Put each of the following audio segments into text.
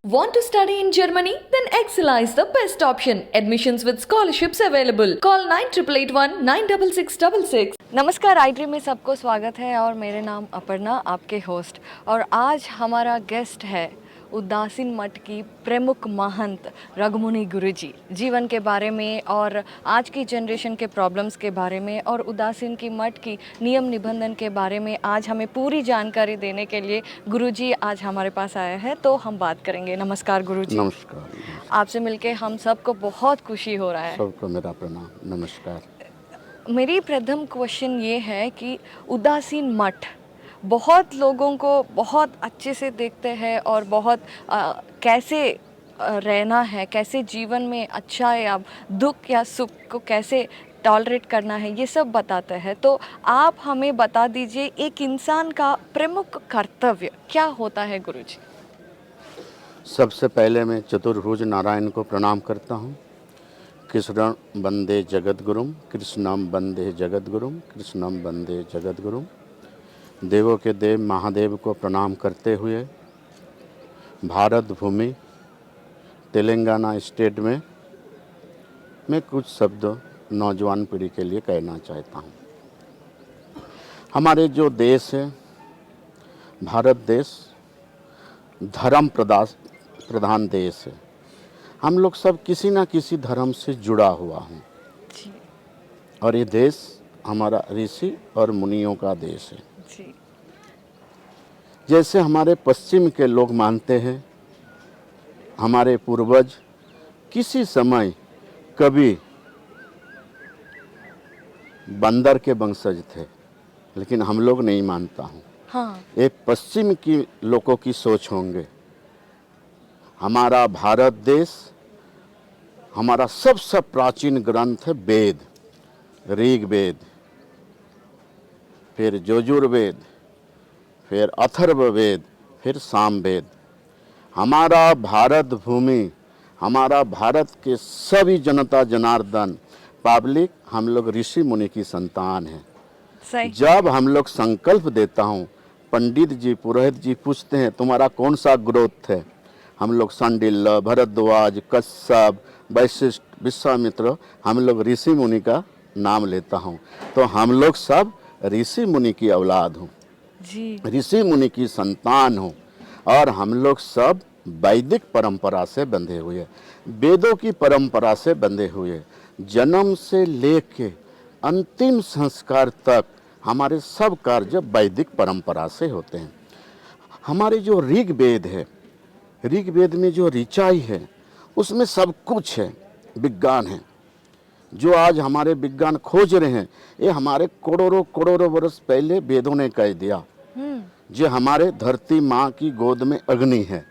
Want to study in Germany? Then Excella is the best option. Admissions with scholarships available. Call 9881 96666. नमस्कार आईड्रीम में सबको स्वागत है और मेरे नाम अपर्णा आपके होस्ट। और आज हमारा गेस्ट है उदासीन मठ की प्रमुख महंत रघुमुनि गुरुजी। जीवन के बारे में और आज की जनरेशन के प्रॉब्लम्स के बारे में और उदासीन की मठ की नियम निबंधन के बारे में आज हमें पूरी जानकारी देने के लिए गुरुजी आज हमारे पास आए हैं, तो हम बात करेंगे। नमस्कार गुरुजी। नमस्कार। आपसे मिलके हम सबको बहुत खुशी हो रहा है। सबको मेरा प्रणाम, नमस्कार। मेरी प्रथम क्वेश्चन ये है कि उदासीन मठ बहुत लोगों को बहुत अच्छे से देखते हैं और बहुत कैसे रहना है, कैसे जीवन में अच्छा या दुख या सुख को कैसे टॉलरेट करना है, ये सब बताते हैं। तो आप हमें बता दीजिए एक इंसान का प्रमुख कर्तव्य क्या होता है गुरुजी? सबसे पहले मैं चतुर्भुज नारायण को प्रणाम करता हूँ। कृष्णं वंदे जगद्गुरुम, कृष्णं वंदे जगद्गुरुम, कृष्णं वंदे जगद्गुरुम। देवों के देव महादेव को प्रणाम करते हुए भारत भूमि तेलंगाना स्टेट में मैं कुछ शब्द नौजवान पीढ़ी के लिए कहना चाहता हूँ। हमारे जो देश है भारत देश धर्म प्रधान देश है। हम लोग सब किसी ना किसी धर्म से जुड़ा हुआ हूँ और ये देश हमारा ऋषि और मुनियों का देश है। जैसे हमारे पश्चिम के लोग मानते हैं हमारे पूर्वज किसी समय कभी बंदर के वंशज थे, लेकिन हम लोग नहीं मानता हूँ। हाँ। ये पश्चिम की लोगों की सोच होंगे। हमारा भारत देश, हमारा सबसे प्राचीन ग्रंथ है वेद, ऋग्वेद, फिर यजुर्वेद, फिर अथर्ववेद, फिर सामवेद। हमारा भारत भूमि, हमारा भारत के सभी जनता जनार्दन पब्लिक, हम लोग ऋषि मुनि की संतान हैं। सही। जब हम लोग संकल्प देता हूँ, पंडित जी पुरोहित जी पूछते हैं तुम्हारा कौन सा ग्रोथ है, हम लोग संडिल्य, भरद्वाज, कश्यप, वशिष्ठ, विश्वामित्र, हम लोग ऋषि मुनि का नाम लेता हूँ। तो हम लोग सब ऋषि मुनि की औलाद हूँ, ऋषि मुनि की संतान हूँ और हम लोग सब वैदिक परंपरा से बंधे हुए, वेदों की परंपरा से बंधे हुए। जन्म से लेके अंतिम संस्कार तक हमारे सब कार्य वैदिक परंपरा से होते हैं। हमारे जो ऋग्वेद है, ऋग्वेद में जो ऋचाई है उसमें सब कुछ है, विज्ञान है। जो आज हमारे विज्ञान खोज रहे हैं ये हमारे करोड़ों वर्ष पहले वेदों ने कह दिया। जो हमारे धरती माँ की गोद में अग्नि है।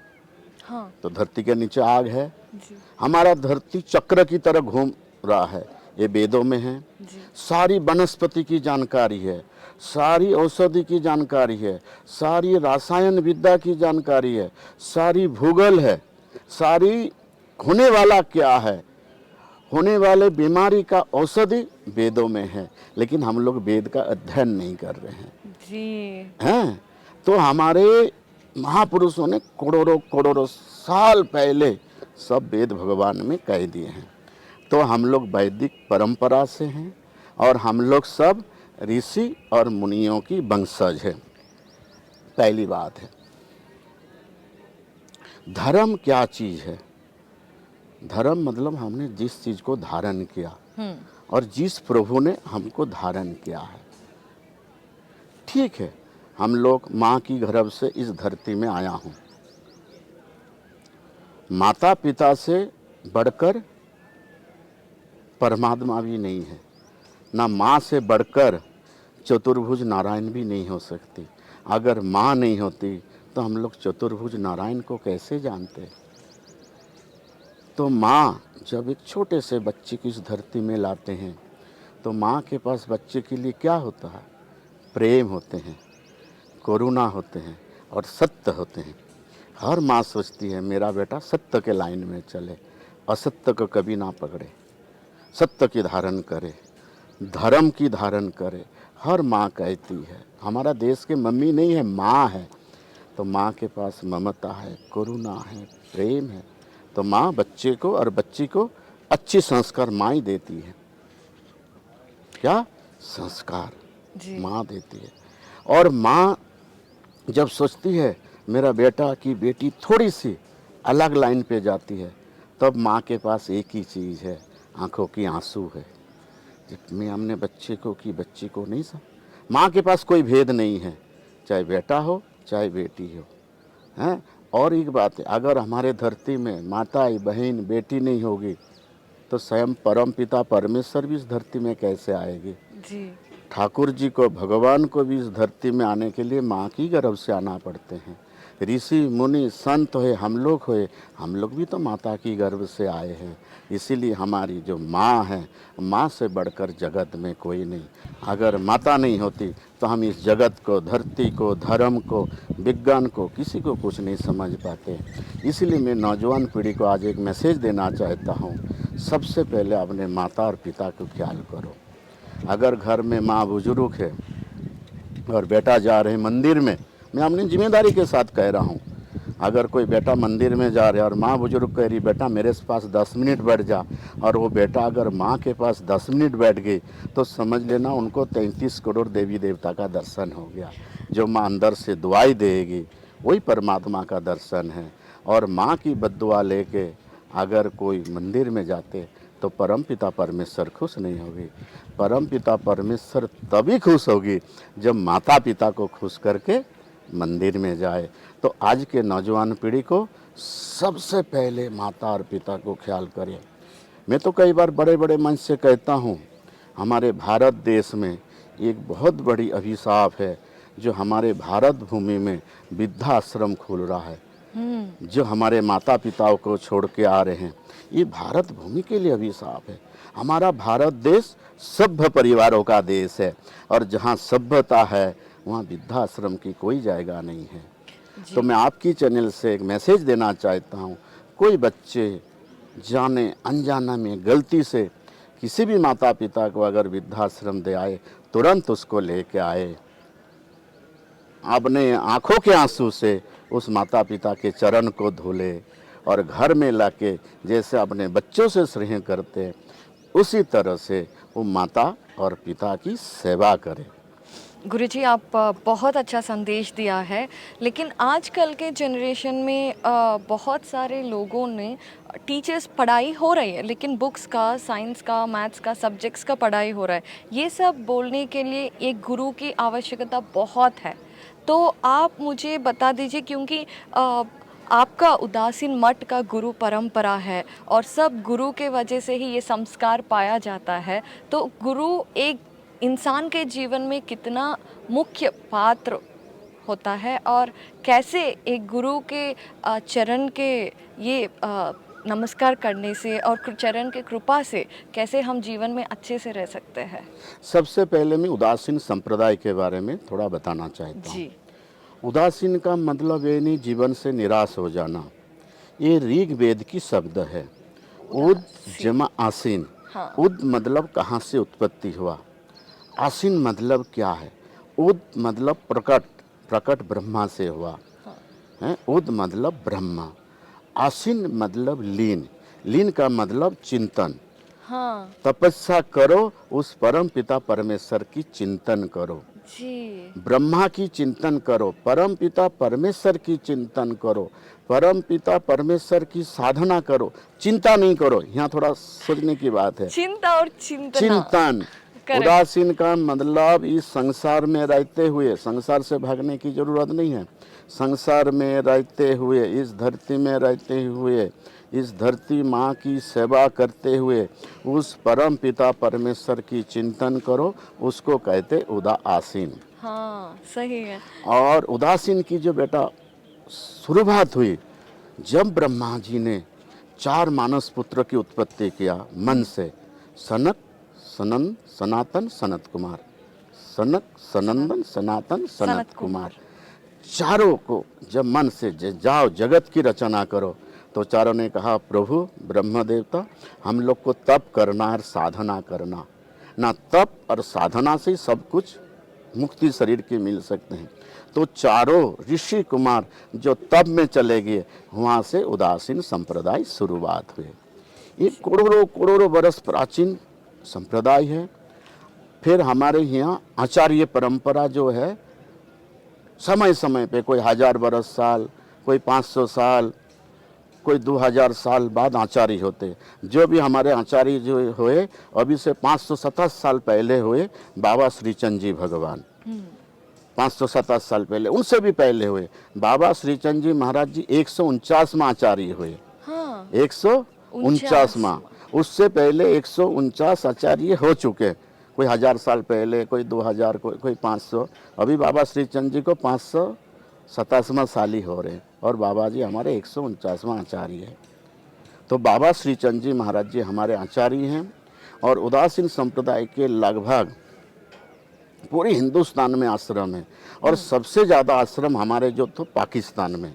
हाँ। तो धरती के नीचे आग है जी। हमारा धरती चक्र की तरह घूम रहा है, ये वेदों में है जी। सारी वनस्पति की जानकारी है, सारी औषधि की जानकारी है, सारी रसायन विद्या की जानकारी है, सारी भूगोल है, सारी होने वाला क्या है, होने वाले बीमारी का औषधि वेदों में है। लेकिन हम लोग वेद का अध्ययन नहीं कर रहे हैं जी। हैं? तो हमारे महापुरुषों ने करोड़ों साल पहले सब वेद भगवान में कह दिए हैं। तो हम लोग वैदिक परंपरा से हैं और हम लोग सब ऋषि और मुनियों की वंशज है। पहली बात है धर्म क्या चीज़ है। धर्म मतलब हमने जिस चीज़ को धारण किया और जिस प्रभु ने हमको धारण किया है। ठीक है, हम लोग माँ की गर्भ से इस धरती में आया हूँ। माता पिता से बढ़कर परमात्मा भी नहीं है, ना माँ से बढ़कर चतुर्भुज नारायण भी नहीं हो सकती। अगर माँ नहीं होती तो हम लोग चतुर्भुज नारायण को कैसे जानते। तो माँ जब एक छोटे से बच्चे की इस धरती में लाते हैं तो माँ के पास बच्चे के लिए क्या होता है, प्रेम होते हैं, करुणा होते हैं और सत्य होते हैं। हर माँ सोचती है मेरा बेटा सत्य के लाइन में चले, असत्य को कभी ना पकड़े, सत्य की धारण करे, धर्म की धारण करे। हर माँ कहती है। हमारा देश के मम्मी नहीं है, माँ है। तो माँ के पास ममता है, करुणा है, प्रेम है, तो माँ बच्चे को और बच्ची को अच्छी संस्कार माँ ही देती है। क्या संस्कार जी। माँ देती है। और माँ जब सोचती है मेरा बेटा की बेटी थोड़ी सी अलग लाइन पे जाती है, तब माँ के पास एक ही चीज़ है, आंखों की आंसू है। मैं हमने बच्चे को की बच्ची को नहीं सा, माँ के पास कोई भेद नहीं है, चाहे बेटा हो चाहे बेटी हो, हैं। और एक बात है, अगर हमारे धरती में माता बहन बेटी नहीं होगी तो स्वयं परम पिता परमेश्वर भी इस धरती में कैसे आएगी। जी। ठाकुर जी को, भगवान को भी इस धरती में आने के लिए माँ की गर्भ से आना पड़ते हैं। ऋषि मुनि संत हुए, हम लोग भी तो माता की गर्भ से आए हैं। इसीलिए हमारी जो माँ है, माँ से बढ़कर जगत में कोई नहीं। अगर माता नहीं होती तो हम इस जगत को, धरती को, धर्म को, विज्ञान को, किसी को कुछ नहीं समझ पाते। इसलिए मैं नौजवान पीढ़ी को आज एक मैसेज देना चाहता हूँ, सबसे पहले अपने माता और पिता को ख्याल करो। अगर घर में माँ बुजुर्ग है और बेटा जा रहे मंदिर में, मैं अपनी जिम्मेदारी के साथ कह रहा हूँ, अगर कोई बेटा मंदिर में जा रहा है और माँ बुजुर्ग कह रही बेटा मेरे पास 10 मिनट बैठ जा, और वो बेटा अगर माँ के पास 10 मिनट बैठ गई तो समझ लेना उनको 33 करोड़ देवी देवता का दर्शन हो गया। जो माँ अंदर से दुआई देगी वही परमात्मा का दर्शन है। और माँ की बद्दुआ लेके अगर कोई मंदिर में जाते तो परम पिता परमेश्वर खुश नहीं होगी। परम पिता परमेश्वर तभी खुश होगी जब माता पिता को खुश करके मंदिर में जाए। तो आज के नौजवान पीढ़ी को सबसे पहले माता और पिता को ख्याल करें। मैं तो कई बार बड़े बड़े मंच से कहता हूँ, हमारे भारत देश में एक बहुत बड़ी अभिशाप है जो हमारे भारत भूमि में वृद्धाश्रम खुल रहा है। जो हमारे माता पिताओं को छोड़ के आ रहे हैं, ये भारत भूमि के लिए अभिशाप है। हमारा भारत देश सभ्य परिवारों का देश है, और जहाँ सभ्यता है वहाँ वृद्धाश्रम की कोई जगह नहीं है। तो मैं आपकी चैनल से एक मैसेज देना चाहता हूँ, कोई बच्चे जाने अनजाना में गलती से किसी भी माता पिता को अगर वृद्धाश्रम दे आए, तुरंत उसको लेके आए, अपने आँखों के आंसू से उस माता पिता के चरण को धुले, और घर में लाके जैसे अपने बच्चों से स्नेह करते हैं उसी तरह से वो माता और पिता की सेवा करें। गुरुजी, आप बहुत अच्छा संदेश दिया है, लेकिन आजकल के जनरेशन में बहुत सारे लोगों ने, टीचर्स पढ़ाई हो रही है लेकिन बुक्स का, साइंस का, मैथ्स का, सब्जेक्ट्स का पढ़ाई हो रहा है, ये सब बोलने के लिए एक गुरु की आवश्यकता बहुत है। तो आप मुझे बता दीजिए, क्योंकि आपका उदासीन मठ का गुरु परंपरा है और सब गुरु के वजह से ही ये संस्कार पाया जाता है, तो गुरु एक इंसान के जीवन में कितना मुख्य पात्र होता है और कैसे एक गुरु के चरण के ये नमस्कार करने से और चरण के कृपा से कैसे हम जीवन में अच्छे से रह सकते हैं। सबसे पहले मैं उदासीन संप्रदाय के बारे में थोड़ा बताना चाहता हूँ। जी। उदासीन का मतलब ये नहीं जीवन से निराश हो जाना, ये ऋग वेद की शब्द है। उद जमा आसीन। हाँ। उद मतलब कहाँ से उत्पत्ति हुआ, आसीन मतलब क्या है। उद मतलब प्रकट, प्रकट ब्रह्मा से हुआ है। उद मतलब ब्रह्मा, आसीन मतलब लीन, लीन का मतलब चिंतन। हाँ तपस्या करो, उस परम पिता परमेश्वर की चिंतन करो, जी। ब्रह्मा की चिंतन करो, परम पिता परमेश्वर की चिंतन करो, परम पिता परमेश्वर की साधना करो, चिंता नहीं करो। यहाँ थोड़ा सोचने की बात है। चिंता और चिंतना। चिंतन। Correct. उदासीन का मतलब इस संसार में रहते हुए, संसार से भागने की जरूरत नहीं है, संसार में रहते हुए, इस धरती में रहते हुए, इस धरती माँ की सेवा करते हुए उस परम पिता परमेश्वर की चिंतन करो, उसको कहते उदासीन। हाँ सही है। और उदासीन की जो बेटा शुरुआत हुई जब ब्रह्मा जी ने 4 मानस पुत्र की उत्पत्ति किया मन से, सनक, सनंद, सनातन, सनत कुमार, सनक, सनंदन, सनातन, सनत कुमार, चारों को जब मन से जाओ जगत की रचना करो, तो चारों ने कहा प्रभु ब्रह्म देवता हम लोग को तप करना और साधना करना, ना तप और साधना से सब कुछ मुक्ति शरीर की मिल सकते हैं। तो चारों ऋषि कुमार जो तप में चले गए, वहाँ से उदासीन संप्रदाय शुरुआत हुए। ये करोड़ों करोड़ों वर्ष प्राचीन संप्रदाय है। फिर हमारे यहाँ आचार्य परंपरा जो है, समय समय पे कोई 1000 बरस साल, कोई 500 साल, कोई 2000 साल बाद आचार्य होते। जो भी हमारे आचार्य जो हुए अभी से 527 साल पहले हुए, बाबा श्रीचंद जी भगवान 527 साल पहले, उनसे भी पहले हुए बाबा श्रीचंद जी महाराज जी 149वां आचार्य हुए। हाँ 149वां, उससे पहले 149 आचार्य हो चुके, कोई 1000 साल पहले, कोई 2000, कोई 500। अभी बाबा श्रीचंद जी को 527वां साल ही हो रहे हैं और बाबा जी हमारे 149वां आचार्य है। तो बाबा श्रीचंद जी महाराज जी हमारे आचार्य हैं। और उदासीन संप्रदाय के लगभग पूरे हिंदुस्तान में आश्रम है। और सबसे ज़्यादा आश्रम हमारे जो तो पाकिस्तान में,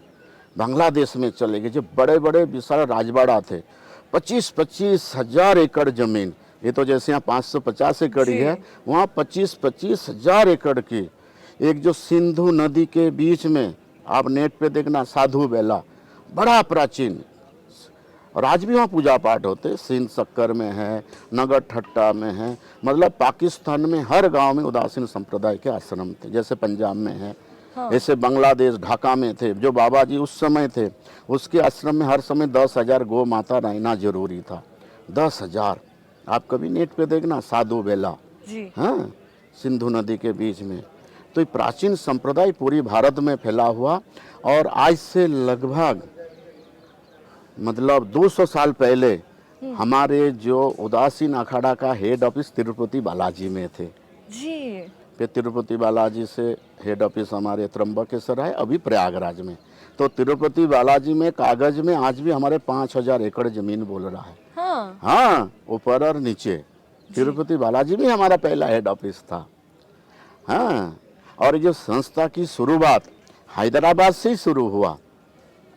बांग्लादेश में चले गए। जो बड़े बड़े विशाल राजवाड़ा थे, 25-25 हजार एकड़ ज़मीन, ये तो जैसे यहाँ 550 एकड़ ही है, वहाँ 25-25 हजार एकड़ की एक जो सिंधु नदी के बीच में, आप नेट पे देखना, साधु बेला, बड़ा प्राचीन। और आज भी वहाँ पूजा पाठ होते। सिंध सक्कर में है, नगर ठट्टा में है, मतलब पाकिस्तान में हर गांव में उदासीन संप्रदाय के आश्रम थे। जैसे पंजाब में है, ऐसे बांग्लादेश ढाका में थे। जो बाबा जी उस समय थे, उसके आश्रम में हर समय 10,000 गौ माता रहना जरूरी था। 10,000, आप कभी नेट पे देखना, साधु बेला, हाँ, सिंधु नदी के बीच में। तो ये प्राचीन संप्रदाय पूरी भारत में फैला हुआ। और आज से लगभग मतलब 200 साल पहले हमारे जो उदासीन अखाड़ा का हेड ऑफिस तिरुपति बालाजी में थे जी। फिर तिरुपति बालाजी से हेड ऑफिस हमारे त्र्यंबकेश्वर है, अभी प्रयागराज में। तो तिरुपति बालाजी में कागज में आज भी हमारे 5000 एकड़ जमीन बोल रहा है। हाँ, ऊपर और नीचे तिरुपति बालाजी में हमारा पहला हेड ऑफिस था। हाँ, और ये संस्था की शुरुआत हैदराबाद से ही शुरू हुआ।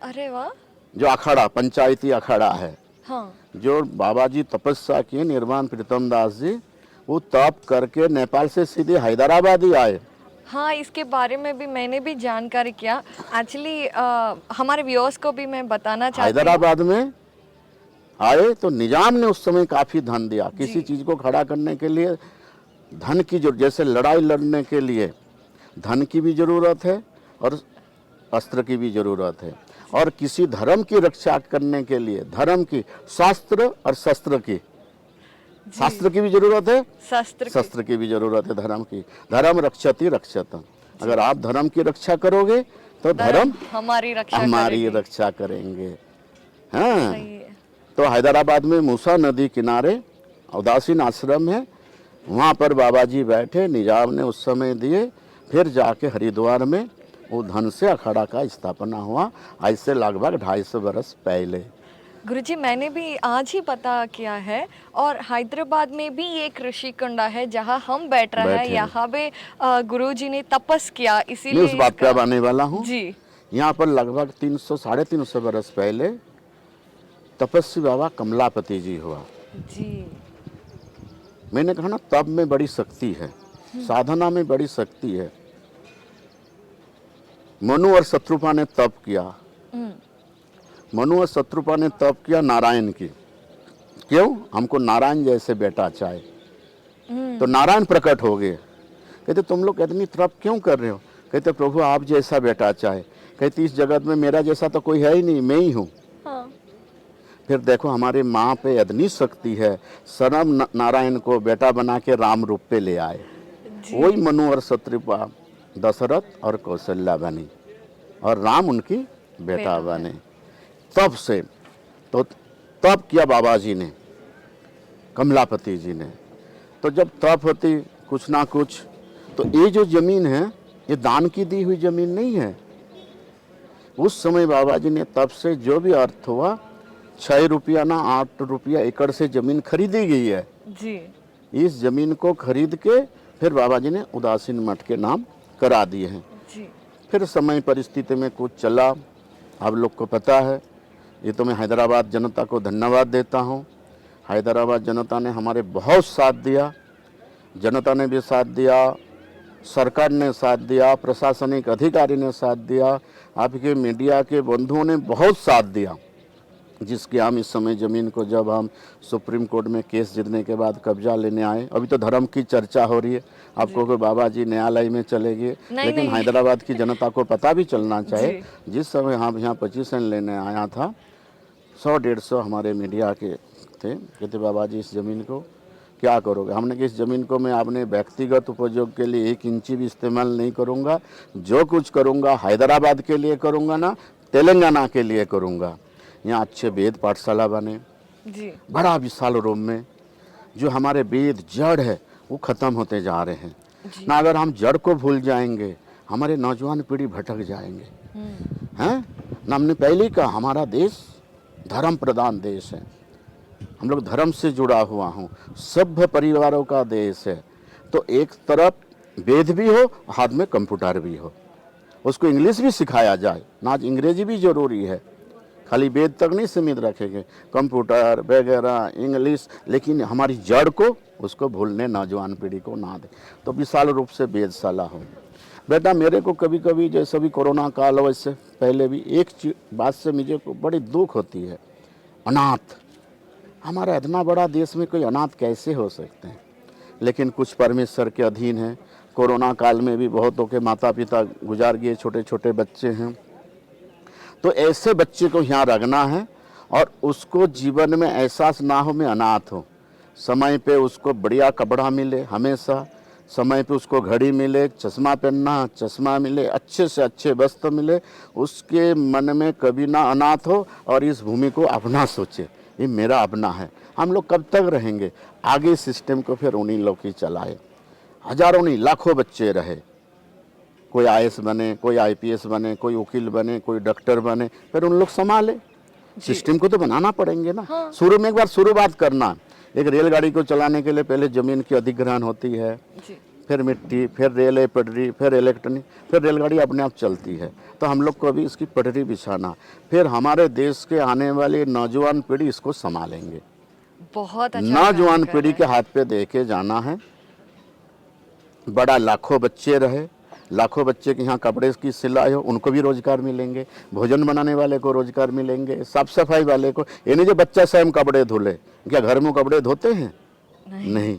अरे वाह। जो अखाड़ा, पंचायती अखाड़ा है, हाँ। जो बाबा जी तपस्या किए, निर्वाण प्रीतम दास जी, वो तप करके नेपाल से सीधे हैदराबाद ही आए। हाँ, इसके बारे में भी मैंने भी जानकारी किया। एक्चुअली हमारे व्यूअर्स को भी मैं बताना चाहती हूँ। हैदराबाद में आए तो निजाम ने उस समय काफी धन दिया। किसी चीज को खड़ा करने के लिए धन की जरूरत, जैसे लड़ाई लड़ने के लिए धन की भी जरूरत है और अस्त्र की भी जरूरत है। और किसी धर्म की रक्षा करने के लिए धर्म की, शास्त्र और शस्त्र की, शास्त्र की भी जरूरत है, शस्त्र की भी जरूरत है, धर्म की। धर्म रक्षति रक्षतम। अगर आप धर्म की रक्षा करोगे तो धर्म हमारी रक्षा करेंगे। हाँ, तो हैदराबाद में मूसा नदी किनारे उदासीन आश्रम है, वहाँ पर बाबा जी बैठे, निजाम ने उस समय दिए। फिर जाके हरिद्वार में वो धन से अखाड़ा का स्थापना हुआ, आज से लगभग 250 वर्ष पहले। गुरुजी, मैंने भी आज ही पता किया है। और हैदराबाद में भी एक ऋषि कुंडा है जहाँ हम बैठ रहे हैं। यहाँ पे गुरुजी ने तपस किया, इसीलिए उस बात पे आने वाला हूँ जी। यहाँ पर लगभग 300-350 वर्ष पहले तपस्वी बाबा कमलापति जी हुआ जी। मैंने कहा ना, तप में बड़ी शक्ति है, साधना में बड़ी शक्ति है। मनु और शत्रुपा ने तप किया। मनु और शत्रुपा ने तप किया नारायण की। क्यों? हमको नारायण जैसे बेटा चाहे। तो नारायण प्रकट हो गए। कहते तुम लोग इतनी तप क्यों कर रहे हो? कहते प्रभु आप जैसा बेटा चाहे। कहती इस जगत में मेरा जैसा तो कोई है ही नहीं, मैं ही हूँ। हाँ। फिर देखो हमारे माँ पे इतनी शक्ति है, स्वयं नारायण को बेटा बना के राम रूप पे ले आए। वही मनु और शत्रुपा दशरथ और कौशल्या बनी और राम उनकी बेटा बने। तब से तो तप किया बाबा जी ने, कमलापति जी ने। तो जब तप होती कुछ ना कुछ, तो ये जो जमीन है ये दान की दी हुई जमीन नहीं है। उस समय बाबा जी ने तप से जो भी अर्थ हुआ, 6 रुपया ना 8 रुपया एकड़ से जमीन खरीदी गई है जी। इस जमीन को खरीद के फिर बाबा जी ने उदासीन मठ के नाम करा दिए हैं जी। फिर समय परिस्थिति में कुछ चला, आप लोग को पता है। ये तो मैं हैदराबाद जनता को धन्यवाद देता हूँ। हैदराबाद जनता ने हमारे बहुत साथ दिया, जनता ने भी साथ दिया, सरकार ने साथ दिया, प्रशासनिक अधिकारी ने साथ दिया, आपके मीडिया के बंधुओं ने बहुत साथ दिया, जिसके हम इस समय ज़मीन को जब हम सुप्रीम कोर्ट में केस जीतने के बाद कब्जा लेने आए, अभी तो धर्म की चर्चा हो रही है, आपको कोई बाबा जी न्यायालय में चले गए, लेकिन हैदराबाद की जनता को पता भी चलना चाहिए, जिस समय हम यहाँ पोजीशन लेने आया था 100-150 हमारे मीडिया के थे, कहते बाबा जी इस ज़मीन को क्या करोगे। हमने कहा इस ज़मीन को मैं अपने व्यक्तिगत उपयोग के लिए 1 इंची भी इस्तेमाल नहीं करूँगा, जो कुछ करूँगा हैदराबाद के लिए करूँगा ना तेलंगाना के लिए करूँगा। यहाँ अच्छे वेद पाठशाला बने जी, बड़ा विशाल रूम में, जो हमारे वेद जड़ है वो ख़त्म होते जा रहे हैं ना। अगर हम जड़ को भूल जाएंगे हमारे नौजवान पीढ़ी भटक जाएंगे हैं ना। हमने पहले ही कहा हमारा देश धर्म प्रधान देश है, हम लोग धर्म से जुड़ा हुआ हूँ, सभ्य परिवारों का देश है। तो एक तरफ वेद भी हो, हाथ में कंप्यूटर भी हो, उसको इंग्लिश भी सिखाया जाए ना। आज अंग्रेजी भी ज़रूरी है, खाली वेद तक नहीं सीमित रखेंगे, कंप्यूटर वगैरह इंग्लिश, लेकिन हमारी जड़ को उसको भूलने नौजवान पीढ़ी को ना दे। तो विशाल रूप से वेदशाला हो। बेटा मेरे को कभी कभी जैसे भी कोरोना काल वैसे पहले भी एक बात से मुझे को बड़ी दुख होती है, अनाथ। हमारा इतना बड़ा देश में कोई अनाथ कैसे हो सकते हैं, लेकिन कुछ परमेश्वर के अधीन है। कोरोना काल में भी बहुतों के माता पिता गुजार गए, छोटे छोटे बच्चे हैं, तो ऐसे बच्चे को यहाँ रखना है और उसको जीवन में एहसास ना हो मैं अनाथ हूँ। समय पे उसको बढ़िया कपड़ा मिले, हमेशा समय पे उसको घड़ी मिले, चश्मा पहनना चश्मा मिले, अच्छे से अच्छे वस्त्र मिले, उसके मन में कभी ना अनाथ हो और इस भूमि को अपना सोचे, ये मेरा अपना है। हम लोग कब तक रहेंगे, आगे सिस्टम को फिर उन्हीं लोग ही चलाए। हजारों नहीं लाखों बच्चे रहे, कोई आईएएस बने, कोई आईपीएस बने, कोई वकील बने, कोई डॉक्टर बने, फिर उन लोग संभाले। सिस्टम को तो बनाना पड़ेंगे ना। हाँ। शुरू में एक बार शुरुआत करना, एक रेलगाड़ी को चलाने के लिए पहले ज़मीन की अधिग्रहण होती है जी। फिर मिट्टी, फिर रेल पटरी, फिर इलेक्ट्रॉनिक, फिर रेलगाड़ी अपने आप चलती है। तो हम लोग को अभी इसकी पटरी बिछाना, फिर हमारे देश के आने वाली नौजवान पीढ़ी इसको संभालेंगे। बहुत अच्छा नौजवान पीढ़ी के हाथ पे देके जाना है। बड़ा लाखों बच्चे रहे, लाखों बच्चे के यहाँ कपड़े की सिलाई हो, उनको भी रोजगार मिलेंगे, भोजन बनाने वाले को रोजगार मिलेंगे, साफ सफाई वाले को। ये नहीं जो बच्चा स्वयं कपड़े धुले, क्या घर में कपड़े धोते हैं? नहीं।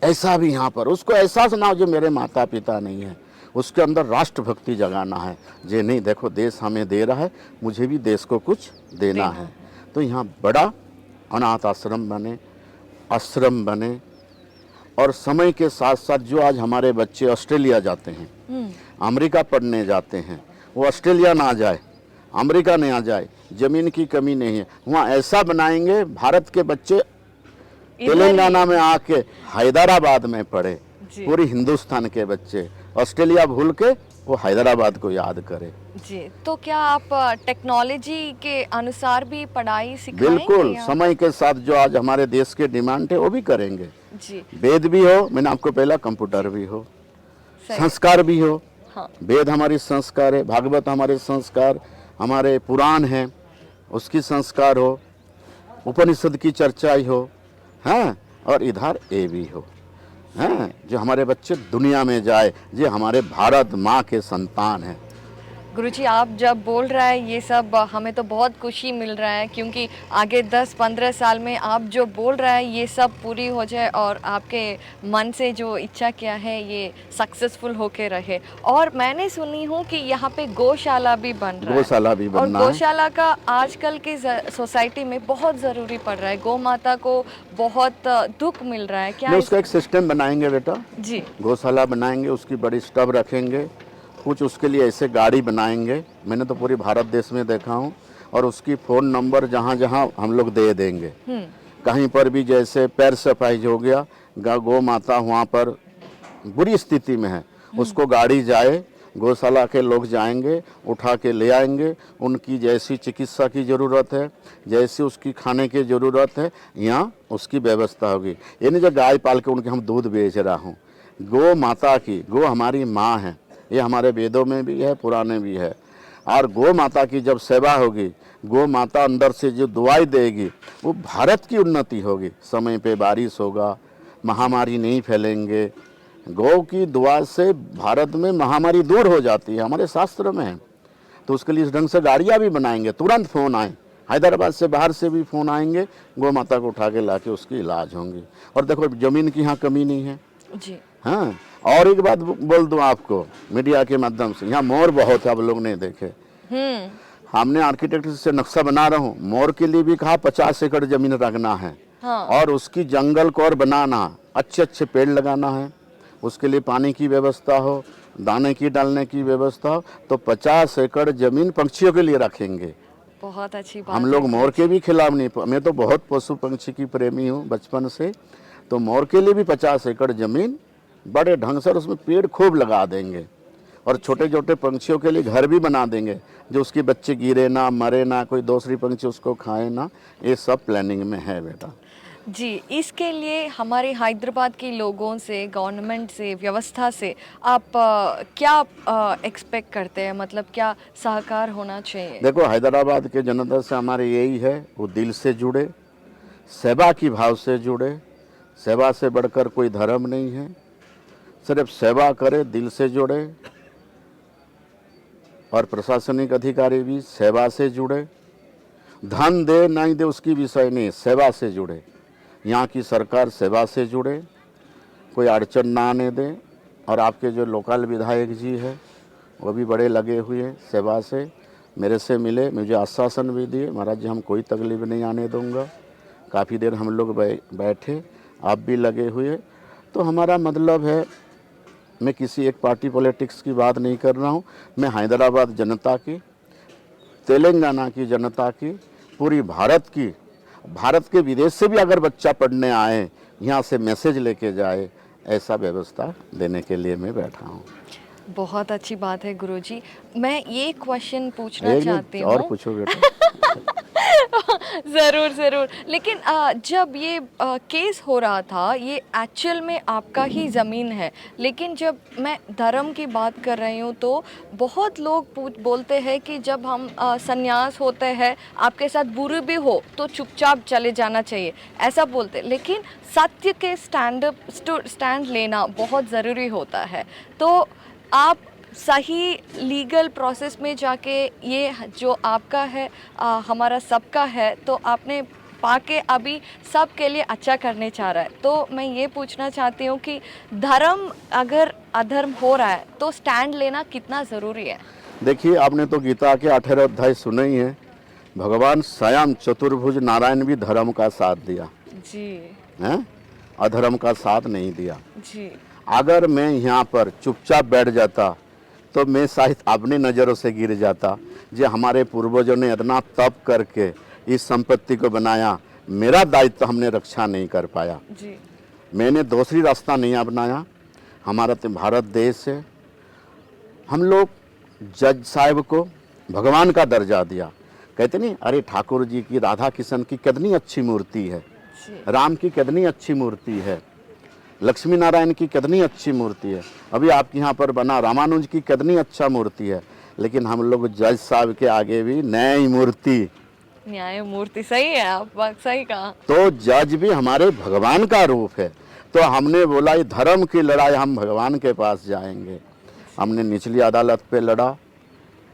ऐसा भी यहाँ पर उसको एहसास ना हो जो मेरे माता पिता नहीं है, उसके अंदर राष्ट्रभक्ति जगाना है। जे नहीं देखो देश हमें दे रहा है, मुझे भी देश को कुछ देना है। तो यहाँ बड़ा अनाथ आश्रम बने, आश्रम बने। और समय के साथ साथ जो आज हमारे बच्चे ऑस्ट्रेलिया जाते हैं, अमेरिका पढ़ने जाते हैं, वो ऑस्ट्रेलिया ना जाए, अमेरिका नहीं आ जाए, ज़मीन की कमी नहीं है। वहाँ ऐसा बनाएंगे भारत के बच्चे तेलंगाना में आके हैदराबाद में पढ़े, पूरी हिंदुस्तान के बच्चे ऑस्ट्रेलिया भूल के वो हैदराबाद को याद करे जी। तो क्या आप टेक्नोलॉजी के अनुसार भी पढ़ाई सिखाएंगे? बिल्कुल, समय के साथ जो आज हमारे देश के डिमांड है वो भी करेंगे जी। वेद भी हो, मैंने आपको पहला कंप्यूटर भी हो, संस्कार भी हो। हाँ। वेद हमारी संस्कार है, भागवत हमारे संस्कार, हमारे पुराण हैं उसकी संस्कार हो, उपनिषद की चर्चा ही हो, हाँ, और इधर ये भी हो, हाँ, जो हमारे बच्चे दुनिया में जाए, जो हमारे भारत माँ के संतान हैं। गुरुजी आप जब बोल रहा है ये सब हमें तो बहुत खुशी मिल रहा है, क्योंकि आगे 10-15 साल में आप जो बोल रहा है ये सब पूरी हो जाए और आपके मन से जो इच्छा किया है ये सक्सेसफुल होके रहे। और मैंने सुनी हूँ कि यहाँ पे गौशाला भी बन रहा है, गौशाला भी बनना और गौशाला का आजकल की सोसाइटी में बहुत ज़रूरी पड़ रहा है। गौ माता को बहुत दुख मिल रहा है, क्या उसका एक सिस्टम बनाएंगे बेटा जी? गौशाला बनाएंगे, उसकी बड़ी स्टब रखेंगे, कुछ उसके लिए ऐसे गाड़ी बनाएंगे, मैंने तो पूरे भारत देश में देखा हूँ, और उसकी फ़ोन नंबर जहाँ जहाँ हम लोग दे देंगे। कहीं पर भी जैसे पैर सफाई हो गया, गौ माता वहाँ पर बुरी स्थिति में है, उसको गाड़ी जाए, गौशाला के लोग जाएंगे, उठा के ले आएंगे, उनकी जैसी चिकित्सा की ज़रूरत है, जैसी उसकी खाने की ज़रूरत है, यहाँ उसकी व्यवस्था होगी। ये नहीं जो गाय पाल के उनके हम दूध बेच रहा हूँ, गौ माता की, गौ हमारी माँ है, ये हमारे वेदों में भी है, पुराने भी है। और गौ माता की जब सेवा होगी, गौ माता अंदर से जो दुआई देगी, वो भारत की उन्नति होगी। समय पे बारिश होगा, महामारी नहीं फैलेंगे, गौ की दुआ से भारत में महामारी दूर हो जाती है, हमारे शास्त्र में है। तो उसके लिए इस ढंग से गाड़ियाँ भी बनाएंगे, तुरंत फ़ोन आए, हैदराबाद से बाहर से भी फ़ोन आएंगे, गौ माता को उठा के ला के उसकी इलाज होंगी। और देखो ज़मीन की यहाँ कमी नहीं है जी। हाँ। और एक बात बोल दूं आपको मीडिया के माध्यम से, यहाँ मोर बहुत है, आप लोग नहीं देखे। हमने आर्किटेक्ट से नक्शा बना रहा हूँ, मोर के लिए भी कहा 50 एकड़ जमीन रखना है। हाँ। और उसकी जंगल को और बनाना, अच्छे अच्छे पेड़ लगाना है, उसके लिए पानी की व्यवस्था हो, दाने की डालने की व्यवस्था हो, तो 50 एकड़ जमीन पंछियों के लिए रखेंगे। बहुत अच्छी बात हम लोग है। मोर के भी खिलाफ नहीं, मैं तो बहुत पशु पंछी की प्रेमी हूँ बचपन से, तो मोर के लिए भी 50 एकड़ जमीन बड़े ढंग से, और उसमें पेड़ खूब लगा देंगे, और छोटे छोटे पंछियों के लिए घर भी बना देंगे, जो उसके बच्चे गिरे ना, मरे ना, कोई दूसरी पंछी उसको खाए ना। ये सब प्लानिंग में है बेटा। जी, इसके लिए हमारे हैदराबाद के लोगों से, गवर्नमेंट से, व्यवस्था से आप क्या एक्सपेक्ट करते हैं, मतलब क्या सहकार होना चाहिए? देखो हैदराबाद के जनता से हमारे यही है, वो दिल से जुड़े, सेवा की भाव से जुड़े। सेवा से बढ़कर कोई धर्म नहीं है, सिर्फ सेवा करे, दिल से जुड़े। और प्रशासनिक अधिकारी भी सेवा से जुड़े, धन दे नहीं दे उसकी विषय नहीं, सेवा से जुड़े। यहाँ की सरकार सेवा से जुड़े, कोई अड़चन ना आने दे। और आपके जो लोकल विधायक जी है वो भी बड़े लगे हुए हैं सेवा से, मेरे से मिले, मुझे आश्वासन भी दिए, महाराज जी हम कोई तकलीफ नहीं आने दूंगा। काफ़ी देर हम लोग बैठे, आप भी लगे हुए। तो हमारा मतलब है, मैं किसी एक पार्टी पॉलिटिक्स की बात नहीं कर रहा हूँ, मैं हैदराबाद जनता की, तेलंगाना की जनता की, पूरी भारत की, भारत के विदेश से भी अगर बच्चा पढ़ने आए, यहाँ से मैसेज लेके जाए, ऐसा व्यवस्था देने के लिए मैं बैठा हूँ। बहुत अच्छी बात है गुरुजी। मैं ये क्वेश्चन पूछना चाहती हूँ। और पूछो बेटा। ज़रूर ज़रूर। लेकिन जब ये केस हो रहा था, ये एक्चुअल में आपका ही ज़मीन है, लेकिन जब मैं धर्म की बात कर रही हूँ तो बहुत लोग बोलते हैं कि जब हम संन्यास होते हैं, आपके साथ बुरी भी हो तो चुपचाप चले जाना चाहिए, ऐसा बोलते। लेकिन सत्य के स्टैंड लेना बहुत ज़रूरी होता है। तो आप सही लीगल प्रोसेस में जाके, ये जो आपका है हमारा सबका है, तो आपने पाके अभी सब के लिए अच्छा करने चाह रहा है। तो मैं ये पूछना चाहती हूँ कि धर्म अगर अधर्म हो रहा है तो स्टैंड लेना कितना ज़रूरी है? देखिए, आपने तो गीता के 18 अध्याय सुने ही हैं, भगवान स्वयं चतुर्भुज नारायण भी धर्म का साथ दिया जी हैं, अधर्म का साथ नहीं दिया जी। अगर मैं यहाँ पर चुपचाप बैठ जाता तो मैं शायद अपनी नज़रों से गिर जाता। जो हमारे पूर्वजों ने इतना तप करके इस संपत्ति को बनाया, मेरा दायित्व हमने रक्षा नहीं कर पाया जी। मैंने दूसरी रास्ता नहीं अपनाया। हमारा तो भारत देश है, हम लोग जज साहब को भगवान का दर्जा दिया। कहते नहीं, अरे ठाकुर जी की, राधा कृष्ण की कितनी अच्छी मूर्ति है, राम की कितनी अच्छी मूर्ति है, लक्ष्मी नारायण की कितनी अच्छी मूर्ति है, अभी आपके यहाँ पर बना रामानुज की कितनी अच्छा मूर्ति है। लेकिन हम लोग जज साहब के आगे भी नई मूर्ति, न्याय मूर्ति। सही है, आप बात सही कहा। तो जज भी हमारे भगवान का रूप है। तो हमने बोला ये धर्म की लड़ाई हम भगवान के पास जाएंगे। हमने निचली अदालत पे लड़ा,